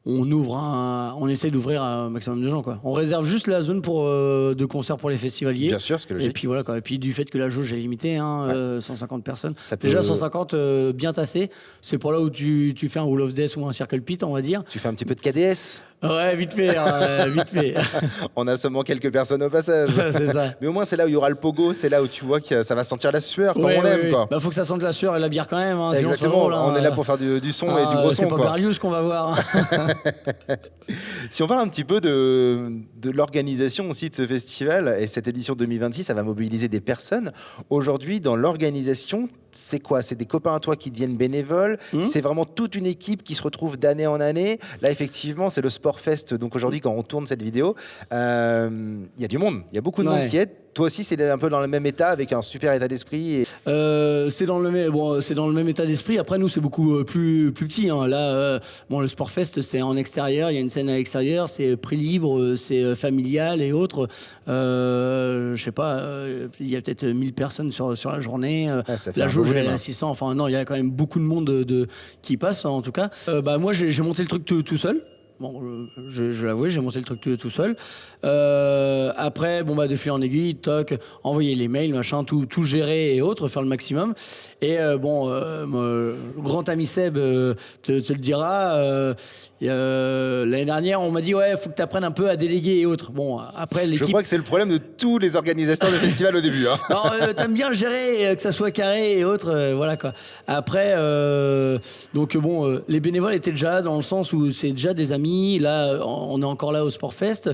on essaie d'ouvrir un maximum de gens, quoi. On réserve juste la zone de concert pour les festivaliers. Bien sûr, ce que Et logique. puis voilà quoi. Et puis du fait que la jauge est limitée, 150 personnes. Ça peut- Déjà 150 bien tassé. C'est pour là où tu fais un Wall of Death ou un Circle Pit, on va dire. Tu fais un petit peu de KDS. Ouais, vite fait, vite fait. On a seulement quelques personnes au passage. C'est ça. Mais au moins, c'est là où il y aura le pogo. C'est là où tu vois que ça va sentir la sueur comme Ouais, on aime. ouais. Quoi. Bah, faut que ça sente la sueur et la bière quand même. Sinon, c'est pas Exactement. drôle, On est là pour faire du son et du gros son. C'est pas quoi. Berlioz qu'on va voir. Si on parle un petit peu de l'organisation aussi de ce festival, et cette édition 2026, ça va mobiliser des personnes. Aujourd'hui, dans l'organisation, c'est quoi? C'est des copains à toi qui deviennent bénévoles? C'est vraiment toute une équipe qui se retrouve d'année en année? Là, effectivement, c'est le Sportfest. Donc aujourd'hui, quand on tourne cette vidéo, il y a du monde. Il y a beaucoup de monde qui aide. Toi aussi, c'est un peu dans le même état, avec un super état d'esprit. C'est dans le même état d'esprit. Après, nous, c'est beaucoup plus petit. Hein. Là, le Sportfest, c'est en extérieur. Il y a une scène à l'extérieur. C'est prix libre, c'est familial et autres. Je sais pas, il y a peut-être 1000 personnes sur la journée. La jauge, elle est à 600. Enfin, non, il y a quand même beaucoup de monde qui passe, en tout cas. Moi, j'ai monté le truc tout seul. Bon, je l'avoue, j'ai monté le truc tout seul. Après, de fil en aiguille, toc, envoyer les mails, machin, tout gérer et autres, faire le maximum. Et le grand ami Seb te le dira. L'année dernière, on m'a dit ouais, faut que tu apprennes un peu à déléguer et autres. Bon, après l'équipe. Je crois que c'est le problème de tous les organisateurs de festivals au début. Hein. Non, t'aimes bien gérer, que ça soit carré et autres, voilà quoi. Après, les bénévoles étaient déjà dans le sens où c'est déjà des amis. Là, on est encore là au Sportfest.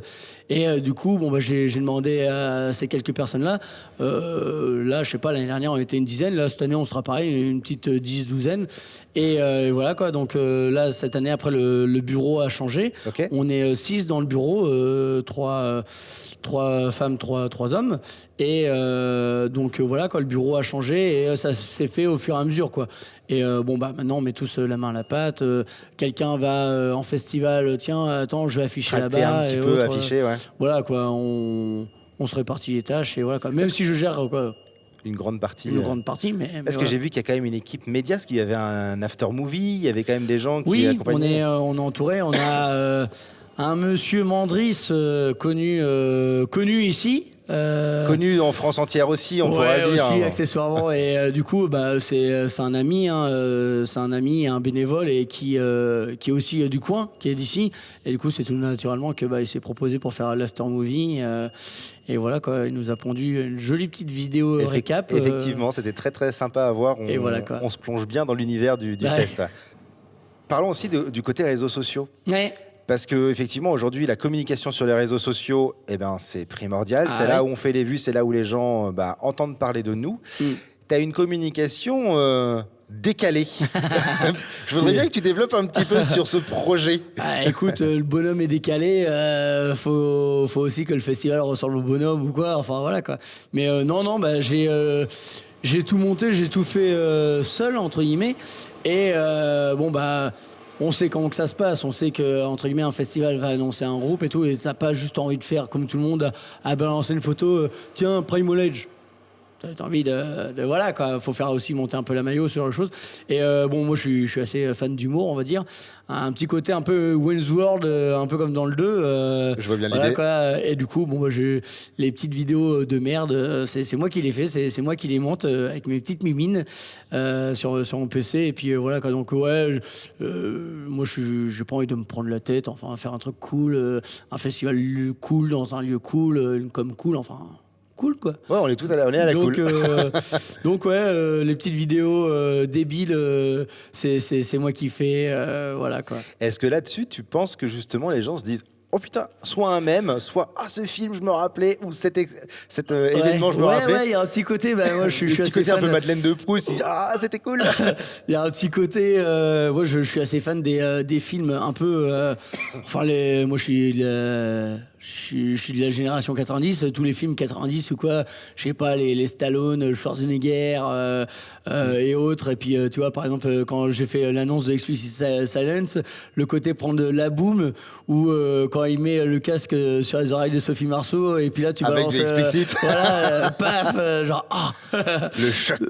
Et du coup, j'ai demandé à ces quelques personnes-là. Là, je sais pas, l'année dernière, on était une dizaine. Là, cette année, on sera pareil, une petite 10-12. Et voilà quoi. Donc là, cette année, après, le bureau a changé. Okay. On est 6 dans le bureau, 3 femmes, 3 hommes. Et voilà quoi, le bureau a changé et ça s'est fait au fur et à mesure quoi. Et maintenant on met tous la main à la pâte. Quelqu'un va en festival, tiens, attends, je vais afficher tracter là-bas. un petit peu, afficher, ouais. Voilà quoi, on se répartit les tâches et voilà quoi. Même si je gère quoi. Une grande partie. Mais parce que j'ai vu qu'il y a quand même une équipe média, parce qu'il y avait un after movie, il y avait quand même des gens qui accompagnaient. Oui, on est entouré, on a un monsieur Mandris connu ici. Connu en France entière aussi, on pourrait dire. Aussi, accessoirement. Et du coup, c'est un ami, c'est un ami, un bénévole et qui est aussi du coin, qui est d'ici. Et du coup, c'est tout naturellement que il s'est proposé pour faire l'after movie. Et voilà quoi, il nous a pondu une jolie petite vidéo récap. Effectivement, c'était très très sympa à voir. On se plonge bien dans l'univers du fest. Parlons aussi du côté réseaux sociaux. Ouais. Parce que effectivement aujourd'hui la communication sur les réseaux sociaux c'est primordial, c'est là où on fait les vues, c'est là où les gens entendent parler de nous. Tu as une communication décalée. Je voudrais bien que tu développes un petit peu sur ce projet. Écoute, le bonhomme est décalé, faut aussi que le festival ressemble au bonhomme ou quoi, enfin voilà quoi. Mais j'ai tout monté, j'ai tout fait seul entre guillemets. Et on sait comment que ça se passe, on sait que entre guillemets un festival va annoncer un groupe et tout, et t'as pas juste envie de faire comme tout le monde à balancer une photo, tiens, Primal Age. T'as envie de voilà quoi, faut faire aussi monter un peu la maillot sur les choses. Et moi je suis assez fan d'humour, on va dire, un petit côté un peu Wayne's World, un peu comme dans le 2. Je vois bien voilà l'idée. Quoi. Et du coup j'ai les petites vidéos de merde, c'est moi qui les fais, c'est moi qui les monte avec mes petites mimines sur mon PC. Et puis voilà quoi, donc ouais, moi j'ai pas envie de me prendre la tête, enfin faire un truc cool, un festival cool dans un lieu cool, une com cool, enfin cool quoi. Ouais, on est tous à la donc, cool. Donc ouais, les petites vidéos débiles, c'est moi qui fais, voilà quoi. Est-ce que là-dessus, tu penses que justement les gens se disent oh putain, soit un mème, soit ce film je me rappelais, ou cet événement je me rappelais. Ouais, il y a un petit côté, moi je suis petit assez côté fan. Un peu Madeleine de Proust, ils disent ah c'était cool. Il y a un petit côté, moi je suis assez fan des films un peu, moi je suis de la génération 90, tous les films 90 ou quoi, je sais pas, les Stallone, Schwarzenegger et autres. Et puis tu vois, par exemple, quand j'ai fait l'annonce de Explicit Silence, le côté prendre la boum, ou quand il met le casque sur les oreilles de Sophie Marceau, et puis là tu avec balances... du Explicit. Voilà, paf, genre... Le choc.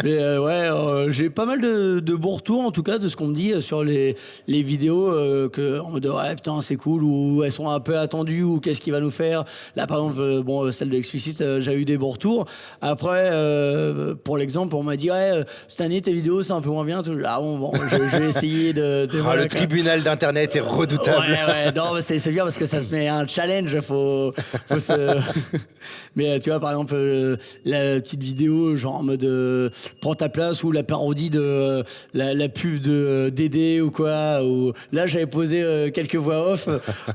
Mais j'ai pas mal de bons retours, en tout cas, de ce qu'on me dit sur les vidéos, que on me dit ouais putain c'est cool, ou elles sont un peu attendues, ou qu'est-ce qu'il va nous faire. Là par exemple, celle de Explicit, j'ai eu des bons retours. Après, pour l'exemple, on m'a dit ouais, cette année tes vidéos c'est un peu moins bien. Ah bon, je vais essayer de le tribunal d'internet est redoutable. Ouais, non, c'est bien parce que ça se met un challenge, faut se... Mais tu vois, par exemple, la petite vidéo genre en mode prends ta place, ou la parodie de la pub de Dédé ou quoi, ou là j'avais posé quelques voix off.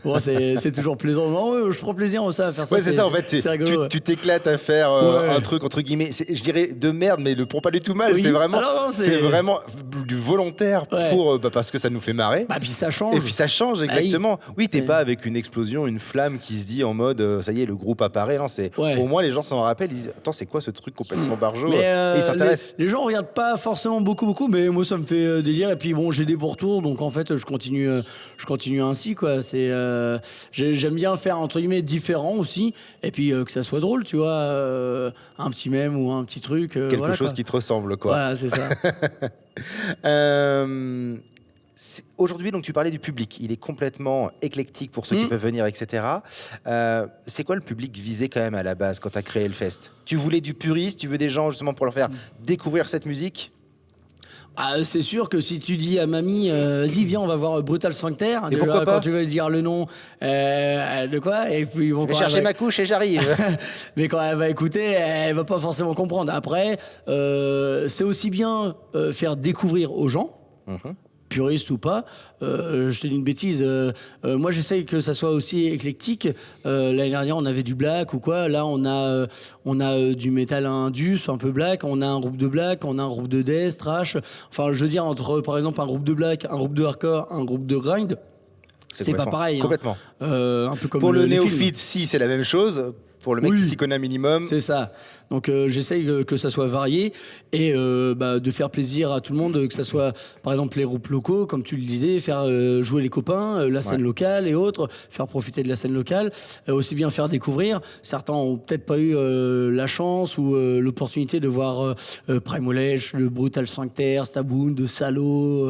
Bon, c'est toujours plaisant. Non, ouais, je prends plaisir aussi à faire ça. Ouais, c'est ça en fait, c'est rigolo, tu t'éclates à faire un truc entre guillemets, je dirais de merde, mais le prends pas du tout mal. Oui. C'est vraiment, c'est vraiment du volontaire pour parce que ça nous fait marrer. Puis ça change. Et puis ça change exactement. Oui, t'es pas avec une explosion, une flamme qui se dit en mode ça y est, le groupe apparaît. Non, c'est au moins les gens s'en rappellent. Ils disent attends, c'est quoi ce truc complètement barjot, et ils s'intéressent. Les gens regardent pas forcément beaucoup, mais moi ça me fait délire. Et puis bon, j'ai des beaux retours, donc en fait je continue ainsi quoi. J'aime bien faire entre guillemets différent aussi, et puis que ça soit drôle, tu vois, un petit mème ou un petit truc, quelque chose qui te ressemble quoi. Voilà, c'est ça. Aujourd'hui, donc tu parlais du public, il est complètement éclectique pour ceux qui peuvent venir, etc. C'est quoi le public visé quand même à la base quand tu as créé le fest? Tu voulais du puriste, tu veux des gens justement pour leur faire découvrir cette musique? C'est sûr que si tu dis à mamie, vas-y, viens, on va voir Brutal Sphincter. Et pourquoi pas? Quand tu vas lui dire le nom, de quoi? Et puis, Je vais chercher ma couche et j'arrive. Mais quand elle va écouter, elle va pas forcément comprendre. Après, c'est aussi bien faire découvrir aux gens. Puriste ou pas, je te dis une bêtise. Moi, j'essaye que ça soit aussi éclectique. L'année dernière, on avait du black ou quoi. Là, on a du métal indus, un peu black. On a un groupe de black, on a un groupe de death, trash. Enfin, je veux dire, entre, par exemple, un groupe de black, un groupe de hardcore, un groupe de grind, c'est pas pareil. Complètement. Un peu comme pour le les néophyte, films. si, c'est la même chose. Pour le mec qui s'y connaît un minimum. C'est ça. Donc j'essaye que ça soit varié et de faire plaisir à tout le monde, que ça soit par exemple les groupes locaux, comme tu le disais, faire jouer les copains, la scène locale et autres, faire profiter de la scène locale, aussi bien faire découvrir. Certains ont peut-être pas eu la chance ou l'opportunité de voir Primolège, le Brutal Sphincter, Staboon, de Salo,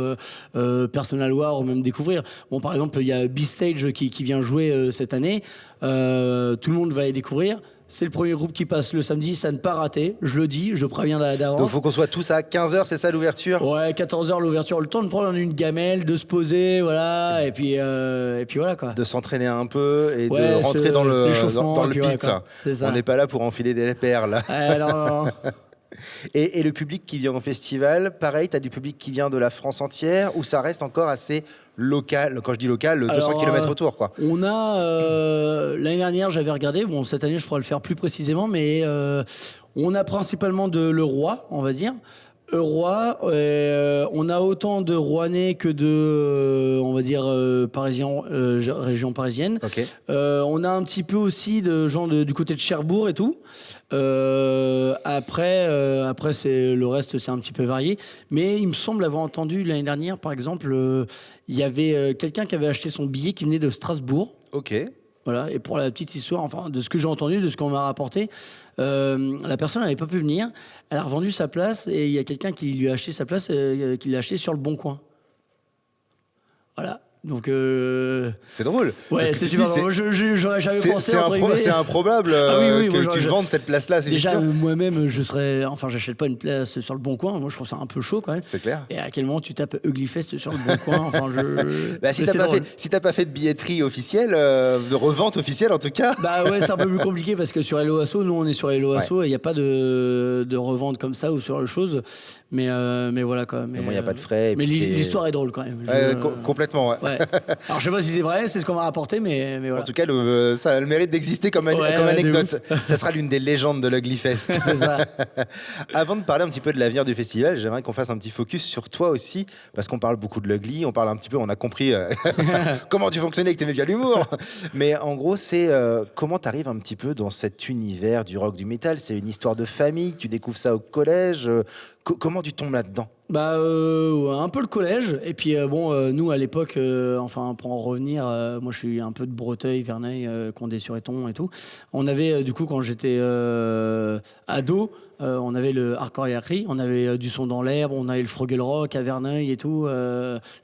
Personal War ou même découvrir. Bon, par exemple, il y a B-Stage qui vient jouer cette année. Tout le monde va les découvrir. C'est le premier groupe qui passe le samedi, ça ne pas rater. Je le dis, je préviens d'avance. Donc il faut qu'on soit tous à 15h, c'est ça l'ouverture? Ouais, 14h l'ouverture, le temps de prendre une gamelle, de se poser, voilà, et puis voilà quoi. De s'entraîner un peu et de rentrer dans le pit. Ouais, on n'est pas là pour enfiler des perles. Non. Et le public qui vient au festival, pareil, tu as du public qui vient de la France entière ou ça reste encore assez local? Quand je dis local, 200 km autour, quoi. On a, l'année dernière, j'avais regardé, bon, cette année, je pourrais le faire plus précisément, mais on a principalement de Leroy, on va dire. Roi, on a autant de Rouennais que de, on va dire, parisiens, région parisienne. Okay. On a un petit peu aussi de gens du côté de Cherbourg et tout. Après, le reste, c'est un petit peu varié. Mais il me semble avoir entendu l'année dernière, par exemple, il y avait quelqu'un qui avait acheté son billet qui venait de Strasbourg. Ok. Voilà, et pour la petite histoire, enfin, de ce que j'ai entendu, de ce qu'on m'a rapporté, la personne n'avait pas pu venir. Elle a revendu sa place et il y a quelqu'un qui lui a acheté sa place, qui l'a acheté sur le Bon Coin. Voilà. Donc c'est drôle. Ouais, c'est super. J'aurais jamais pensé. C'est improbable que tu vendes cette place-là. Déjà, moi-même, j'achète pas une place sur le Bon Coin. Moi, je trouve ça un peu chaud quand même. C'est clair. Et à quel moment tu tapes Ugly Fest sur le Bon Coin? Si t'as pas fait de billetterie officielle, de revente officielle en tout cas. Bah ouais, c'est un peu plus compliqué parce que sur Hello Asso, nous on est sur Hello Asso et il n'y a pas de revente comme ça ou sur les choses. Mais voilà quoi. Mais moi, il n'y a pas de frais. Mais l'histoire est drôle quand même. Complètement, ouais. Alors je sais pas si c'est vrai, c'est ce qu'on m'a rapporté, mais voilà. En tout cas, ça a le mérite d'exister comme anecdote. Ça sera l'une des légendes de l'Ugly Fest. C'est ça. Avant de parler un petit peu de l'avenir du festival, j'aimerais qu'on fasse un petit focus sur toi aussi, parce qu'on parle beaucoup de l'Ugly, on parle un petit peu, on a compris comment tu fonctionnais, que tu aimais bien l'humour. Mais en gros, c'est comment tu arrives un petit peu dans cet univers du rock, du métal. C'est une histoire de famille, tu découvres ça au collège. Comment tu tombes là-dedans? Un peu le collège. Et puis, nous, à l'époque, pour en revenir, moi, je suis un peu de Breteuil, Verneuil, Condé-sur-Étang et tout. On avait, du coup, quand j'étais ado, on avait le Hardcore Yakri, on avait du son dans l'herbe, on avait le Froggle Rock à Verneuil et tout,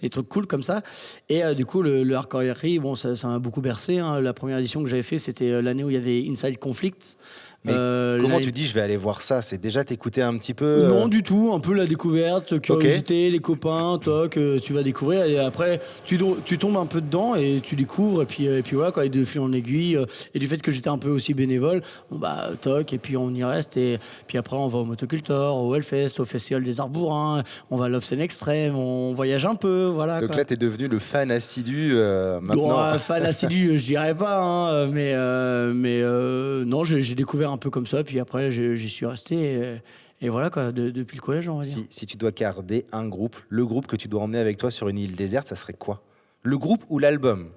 des trucs cool comme ça. Et du coup, le Hardcore Yakri, bon, ça m'a beaucoup bercé. Hein. La première édition que j'avais fait, c'était l'année où il y avait Inside Conflict. Mais comment tu dis je vais aller voir ça? C'est déjà t'écouter un petit peu Non, du tout. Un peu la découverte, curiosité, les copains, toc, tu vas découvrir. Et après, tu tombes un peu dedans et tu découvres. Et puis voilà, quoi. Et de fil en aiguille. Et du fait que j'étais un peu aussi bénévole, toc, et puis on y reste. Et puis après, on va au Motocultor, au Hellfest, au Festival des Arts-Bourrins. On va à l'Obscène Extrême, on voyage un peu. Voilà. Donc quoi. Là, t'es devenu le fan assidu maintenant. Fan assidu, je dirais pas. Hein, mais non, j'ai découvert un peu comme ça, puis après j'y suis resté et voilà quoi, depuis le collège on va dire. Si tu dois garder un groupe, le groupe que tu dois emmener avec toi sur une île déserte, ça serait quoi? Le groupe ou l'album?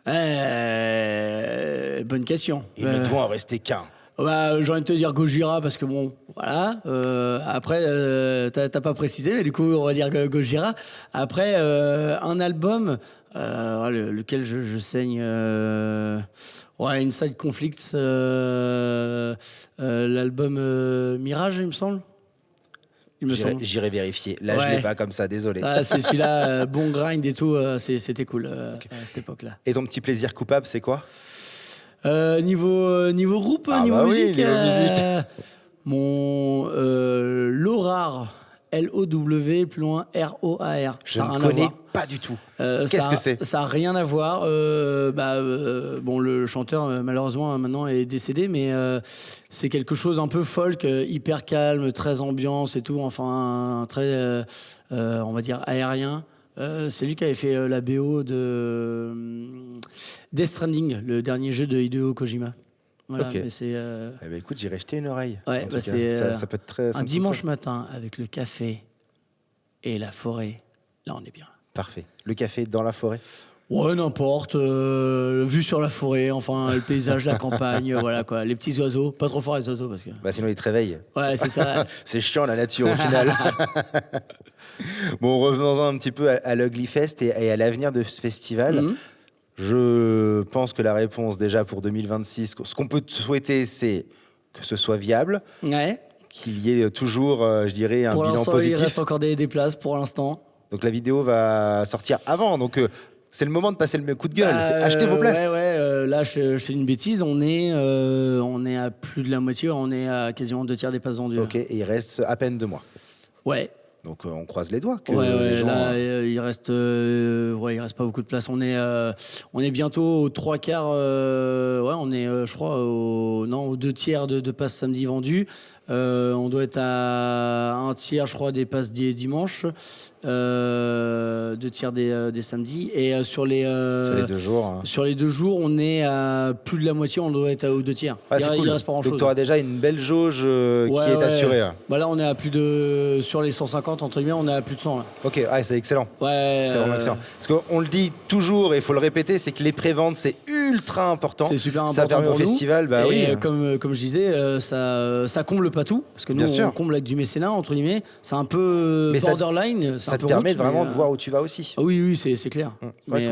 Bonne question. Il ne doit en rester qu'un. J'ai envie de te dire Gojira parce que bon, voilà. Après, t'as pas précisé, mais du coup, on va dire Gojira. Après, un album, lequel je saigne. Inside Conflict, l'album Mirage, il me semble. il me semble. J'irai vérifier. Là, je Ouais. l'ai pas comme ça, désolé. Ah, celui-là, bon grind et tout, c'était cool à cette époque-là. Et ton petit plaisir coupable, c'est quoi? Niveau groupe, Ah niveau bah oui, musique, niveau musique. mon Lorar, L-O-W, plus loin R-O-A-R. Je Ça a ne rien à connais voir. pas du tout. Ça Qu'est-ce a- que c'est? Ça a rien à voir. Bon, le chanteur, malheureusement, maintenant est décédé, mais c'est quelque chose un peu folk, hyper calme, très ambiance et tout. Enfin, très, on va dire, aérien. C'est lui qui avait fait la BO de Death Stranding, le dernier jeu de Hideo Kojima. Voilà, Ok. mais c'est Eh ben, écoute, j'irai jeter une oreille. Ouais, en tout bah, cas. c'est, Ça peut être très. ça un me semble dimanche très- matin avec le café et la forêt. Là, on est bien. Parfait. Le café dans la forêt. Ouais, n'importe. Vue sur la forêt, enfin, le paysage, la campagne, voilà quoi. Les petits oiseaux. Pas trop fort les oiseaux parce que. Bah, sinon, ils te réveillent. Ouais, c'est ça. C'est chiant la nature au final. Bon, revenons-en un petit peu à l'Ugly Fest et à l'avenir de ce festival. Mhm. Je pense que la réponse déjà pour 2026, ce qu'on peut te souhaiter, c'est que ce soit viable, Ouais. qu'il y ait toujours, je dirais, un Pour bilan l'instant, il positif. reste encore des places pour l'instant. Donc la vidéo va sortir avant, donc c'est le moment de passer le coup de gueule. C'est acheter vos places. Ouais. Là, je fais une bêtise. On est à plus de la moitié. On est à quasiment 2 tiers des passes vendues. Ok, et il reste à peine 2 mois. Ouais. Donc on croise les doigts que Ouais, les gens. là, il reste pas beaucoup de place. On est bientôt aux 3 quarts. On est, je crois, aux 2 tiers de passes samedi vendues. On doit être à 1 tiers, je crois, des passes dimanche. 2 tiers des samedis. Et sur les 2 jours. Hein. sur les 2 jours, on est à plus de la moitié. On doit être aux 2 tiers. Ouais, il c'est cool. reste pas grand Donc chose. tu auras déjà une belle jauge qui Ouais, est ouais. assurée. Bah là, on est à plus de. Sur les 150, entre guillemets, on est à plus de 100. Là. Ok, c'est excellent. Ouais. C'est vraiment excellent. Parce qu'on le dit toujours et il faut le répéter, c'est que les préventes, c'est ultra important. C'est super important. Ça permet au pour nous. festival, bah Et oui. comme je disais, ça comble pas tout. Parce que nous, Bien on sûr. comble avec du mécénat, entre guillemets. C'est un peu Mais ça- borderline. c'est un Ça te peu permet route, vraiment mais, de voir où tu vas aussi. Ah oui, c'est clair. Ouais,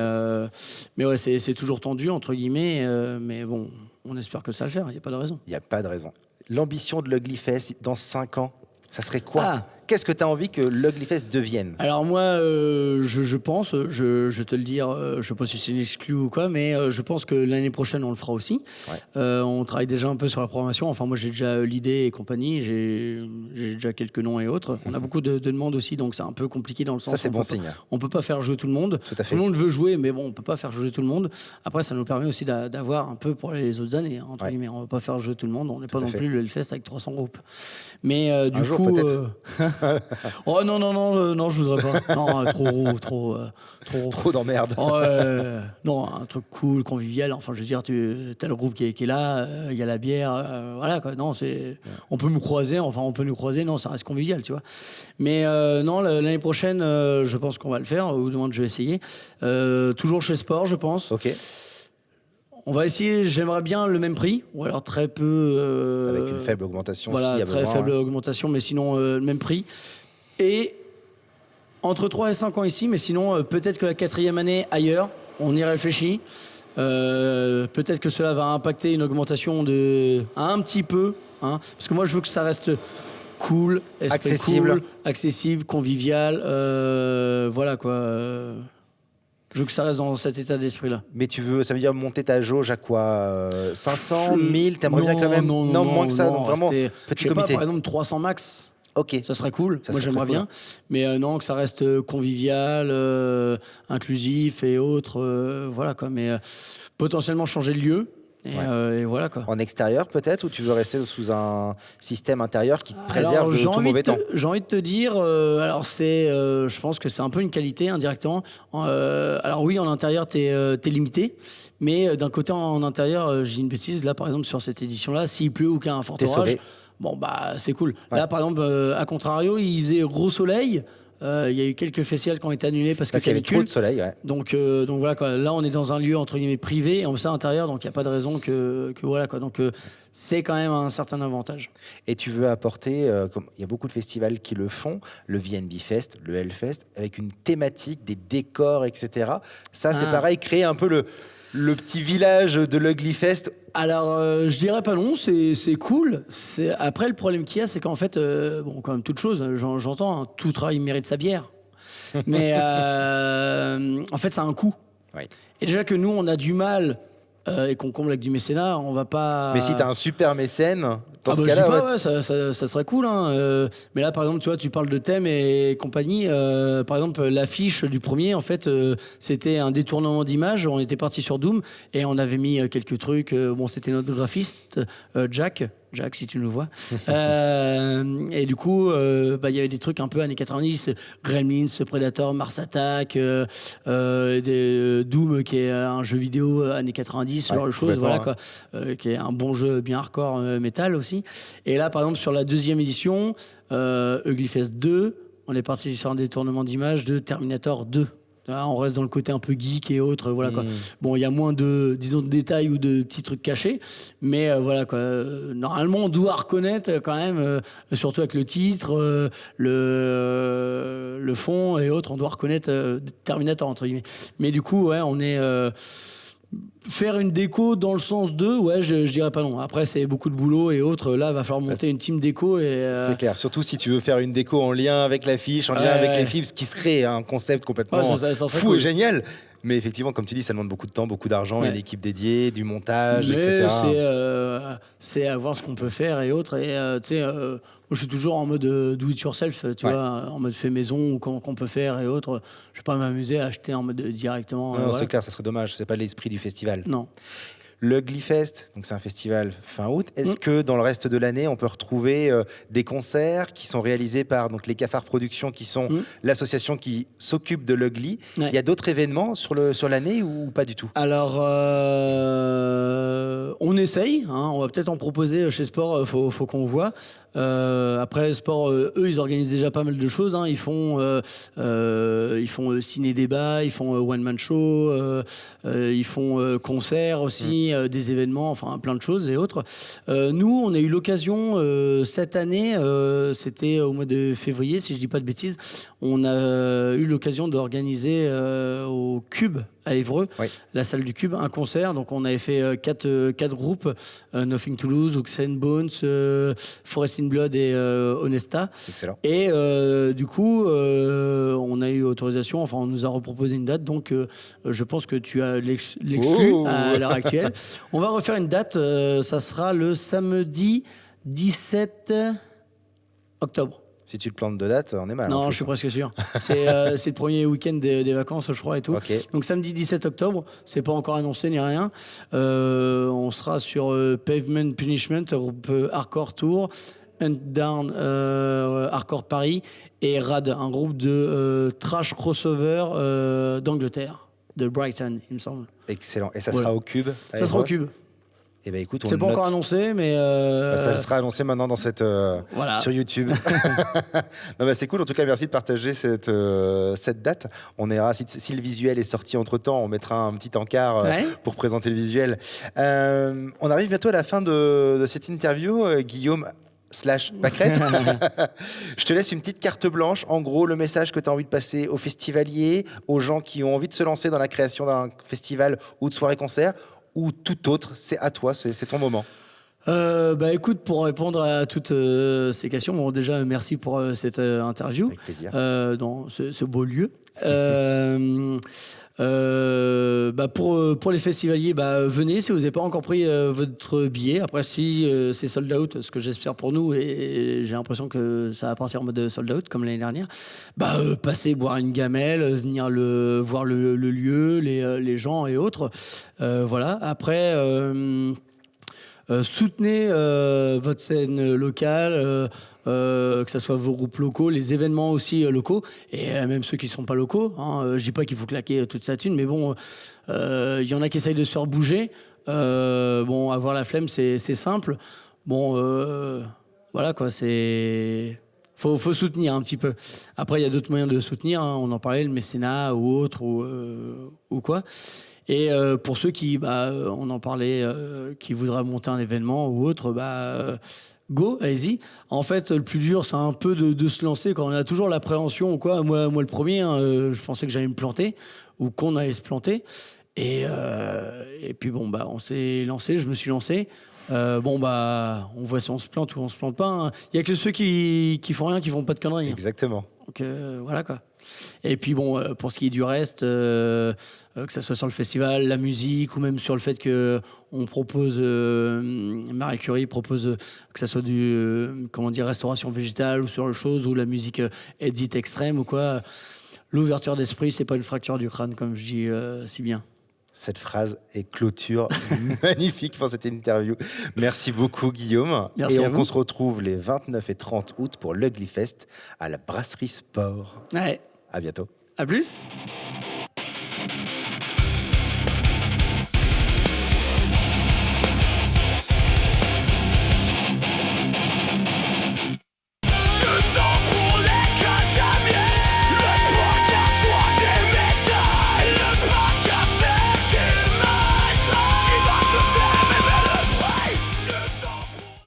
Mais ouais, c'est toujours tendu, entre guillemets. Mais bon, on espère que ça va le faire. Il n'y a pas de raison. Il n'y a pas de raison. L'ambition de l'Ugly Fest dans 5 ans, ça serait quoi? Ah. Qu'est-ce que tu as envie que l'Ugly Fest devienne? Alors moi, je pense, je vais te le dire, je sais pas si c'est une exclue ou quoi, mais je pense que l'année prochaine, on le fera aussi. Ouais. On travaille déjà un peu sur la programmation. Enfin, moi, j'ai déjà l'idée et compagnie. J'ai déjà quelques noms et autres. On a beaucoup de demandes aussi, donc c'est un peu compliqué dans le sens Ça, c'est où bon signe. on peut pas faire jouer tout le monde. Tout à fait. Tout le monde veut jouer, mais bon, on peut pas faire jouer tout le monde. Après, ça nous permet aussi d'avoir un peu pour les autres années, entre Ouais. guillemets. On va pas faire jouer tout le monde. On n'est pas à non fait. plus le Hellfest avec 300 groupes. Mais du Un jour, coup, peut-être. oh non, je voudrais pas. Non, trop. Trop d'emmerde. Oh, non, un truc cool, convivial. Enfin, je veux dire, tu as le groupe qui est là, il y a la bière, voilà quoi. Non, on peut nous croiser, non, ça reste convivial, tu vois. Mais non, l'année prochaine, je pense qu'on va le faire, ou du moins je vais essayer. Toujours chez Sport, je pense. Ok. On va essayer, j'aimerais bien le même prix, ou alors très peu. Avec une faible augmentation Voilà, s'il y a très besoin. faible hein. augmentation, mais sinon le même prix. Et entre 3 et 5 ans ici, mais sinon peut-être que la 4e année ailleurs, on y réfléchit. Peut-être que cela va impacter une augmentation de un petit peu, hein, parce que moi je veux que ça reste cool, Accessible. accessible, convivial, voilà quoi. Je veux que ça reste dans cet état d'esprit-là. Mais ça veut dire monter ta jauge à quoi 500, Je- 1000, t'aimerais bien quand même non, moins que ça, non, donc vraiment c'était- petit je sais pas, comité. par exemple 300 max. Ok. Ça serait cool. Ça Moi, serait j'aimerais très bien. Mais non, que ça reste convivial, inclusif et autres. Voilà, quoi. Mais potentiellement changer de lieu. Et voilà, quoi. En extérieur peut-être, ou tu veux rester sous un système intérieur qui te préserve Alors, de tout mauvais temps? j'ai envie de te dire, je pense que c'est un peu une qualité indirectement. Alors oui, en intérieur, t'es limité. Mais d'un côté, en intérieur, j'ai une bêtise. Là, par exemple, sur cette édition-là, s'il pleut ou qu'il y a un fort T'es orage, sauvé. bon, bah, c'est cool. Ouais. Là, par exemple, à contrario, il faisait gros soleil. Il y a eu quelques festivals qui ont été annulés parce que Parce qu'il y avait canicule. trop de soleil, ouais. Donc voilà quoi. Là, on est dans un lieu entre guillemets privé et on fait ça à l'intérieur, donc il n'y a pas de raison que voilà quoi. Donc c'est quand même un certain avantage. Et tu veux apporter, comme il y a beaucoup de festivals qui le font, le VNB Fest, le Hellfest, avec une thématique, des décors, etc. Ça, c'est Ah. pareil, créer un peu le petit village de l'Ugly Fest. Alors, je dirais pas non, c'est cool. Après, le problème qu'il y a, c'est qu'en fait, bon, comme toute chose, j'entends, hein, tout travail mérite sa bière. Mais en fait, ça a un coût. Oui. Et déjà que nous, on a du mal et qu'on comble avec du mécénat, on va pas. Mais si t'as un super mécène, dans ce je cas-là, dis pas, ouais, ça serait cool. Hein. Mais là, par exemple, tu vois, tu parles de thème et compagnie. Par exemple, l'affiche du premier, en fait, c'était un détournement d'image. On était parti sur Doom et on avait mis quelques trucs. Bon, c'était notre graphiste, Jack, si tu nous vois. Et du coup, il y avait des trucs un peu années 90, Gremlins, Predator, Mars Attack, Doom, qui est un jeu vidéo années 90, ce genre de choses, voilà, quoi, qui est un bon jeu bien hardcore métal aussi. Et là, par exemple, sur la deuxième édition, Ugly Fest 2, on est parti sur un détournement d'image de Terminator 2. Là, on reste dans le côté un peu geek et autres, voilà quoi. Bon, il y a moins de, disons, de détails ou de petits trucs cachés, mais voilà quoi. Normalement, on doit reconnaître quand même, surtout avec le titre, le fond et autres, on doit reconnaître Terminator entre guillemets. Mais du coup, ouais, on est faire une déco dans le sens de, ouais, je dirais pas non. Après, c'est beaucoup de boulot et autres. Là, il va falloir monter une team déco. C'est clair. Surtout si tu veux faire une déco en lien avec l'affiche, en lien avec les films, ce qui serait un concept complètement ça fou cool. et génial. Mais effectivement, comme tu dis, ça demande beaucoup de temps, beaucoup d'argent, une équipe dédiée, du montage, etc. C'est à voir ce qu'on peut faire et autres. Et tu sais, moi, je suis toujours en mode do it yourself, tu vois, en mode fait maison ou qu'on peut faire et autres. Je vais pas m'amuser à acheter en mode directement. Non, c'est clair, ça serait dommage. C'est pas l'esprit du festival. Non. Le Ugly Fest, donc c'est un festival fin août. Est-ce que dans le reste de l'année, on peut retrouver des concerts qui sont réalisés par donc, les Cafards Productions, qui sont l'association qui s'occupe de l'Ugly? Il y a d'autres événements sur l'année ou pas du tout? Alors, on essaye. Hein, on va peut-être en proposer chez Sport. Faut qu'on voit. Après Sport, eux, ils organisent déjà pas mal de choses. Hein. Ils font ciné-débat, ils font one-man show, ils font concerts aussi, des événements, enfin plein de choses et autres. Nous, on a eu l'occasion cette année, c'était au mois de février, si je dis pas de bêtises, on a eu l'occasion d'organiser au Cube à Évreux, la salle du Cube, un concert. Donc on avait fait quatre groupes, Nothing to Lose, Oxen Bones, Forest in Blood et Honesta. Excellent. Et du coup, on a eu autorisation, enfin on nous a reproposé une date, donc je pense que tu as l'exclu à l'heure actuelle. On va refaire une date, ça sera le samedi 17 octobre. Si tu te plantes de date, on est mal. Non, je suis presque sûr. C'est le premier week-end des vacances, je crois, et tout. Okay. Donc samedi 17 octobre, c'est pas encore annoncé ni rien. On sera sur Pavement Punishment, groupe Hardcore Tour, Hunt Down, Hardcore Paris, et RAD, un groupe de trash crossover d'Angleterre, de Brighton, il me semble. Excellent. Et ça sera au Cube? Ça sera au Cube. Eh ben écoute, c'est pas encore annoncé, mais ça sera annoncé maintenant dans cette sur YouTube. Non, c'est cool. En tout cas, merci de partager cette date. On ira si le visuel est sorti entre temps, on mettra un petit encart pour présenter le visuel. On arrive bientôt à la fin de cette interview, Guillaume. /Pâquerette. Je te laisse une petite carte blanche. En gros, le message que tu as envie de passer aux festivaliers, aux gens qui ont envie de se lancer dans la création d'un festival ou de soirée-concert, ou tout autre, c'est à toi, c'est ton moment. Écoute, pour répondre à toutes ces questions, bon, déjà merci pour cette interview. Avec plaisir. Dans ce beau lieu. Pour les festivaliers, venez si vous n'avez pas encore pris votre billet. Après, si c'est sold out, ce que j'espère pour nous, et j'ai l'impression que ça va partir en mode sold out comme l'année dernière, passez boire une gamelle, venir voir le lieu, les gens et autres. Voilà. Après, soutenez votre scène locale. Que ce soit vos groupes locaux, les événements aussi locaux, et même ceux qui ne sont pas locaux. Hein, je dis pas qu'il faut claquer toute sa thune, mais bon, y en a qui essayent de se faire bouger. Avoir la flemme, c'est simple. Bon, voilà quoi, c'est... Faut soutenir un petit peu. Après, il y a d'autres moyens de soutenir. Hein, on en parlait, le mécénat ou autre, ou quoi. Et pour ceux qui, on en parlait, qui voudraient monter un événement ou autre, go, allez-y. En fait, le plus dur, c'est un peu de se lancer quand on a toujours l'appréhension ou quoi. Moi le premier, je pensais que j'allais me planter ou qu'on allait se planter. Et Et puis bon, bah, on s'est lancé, je me suis lancé. On voit si on se plante ou on se plante pas, hein. Il y a que ceux qui font rien, qui font pas de conneries, hein. Exactement. Donc voilà quoi. Et puis bon, pour ce qui est du reste, que ça soit sur le festival, la musique, ou même sur le fait que on propose, Marie Curie propose que ça soit restauration végétale ou sur le chose, ou la musique est dite extrême ou quoi. L'ouverture d'esprit, c'est pas une fracture du crâne, comme je dis si bien. Cette phrase est clôture magnifique pour cette interview. Merci beaucoup, Guillaume. Merci et à vous. on se retrouve les 29 et 30 août pour l'Ugly Fest à la Brasserie Sport. Ouais, À bientôt. à plus.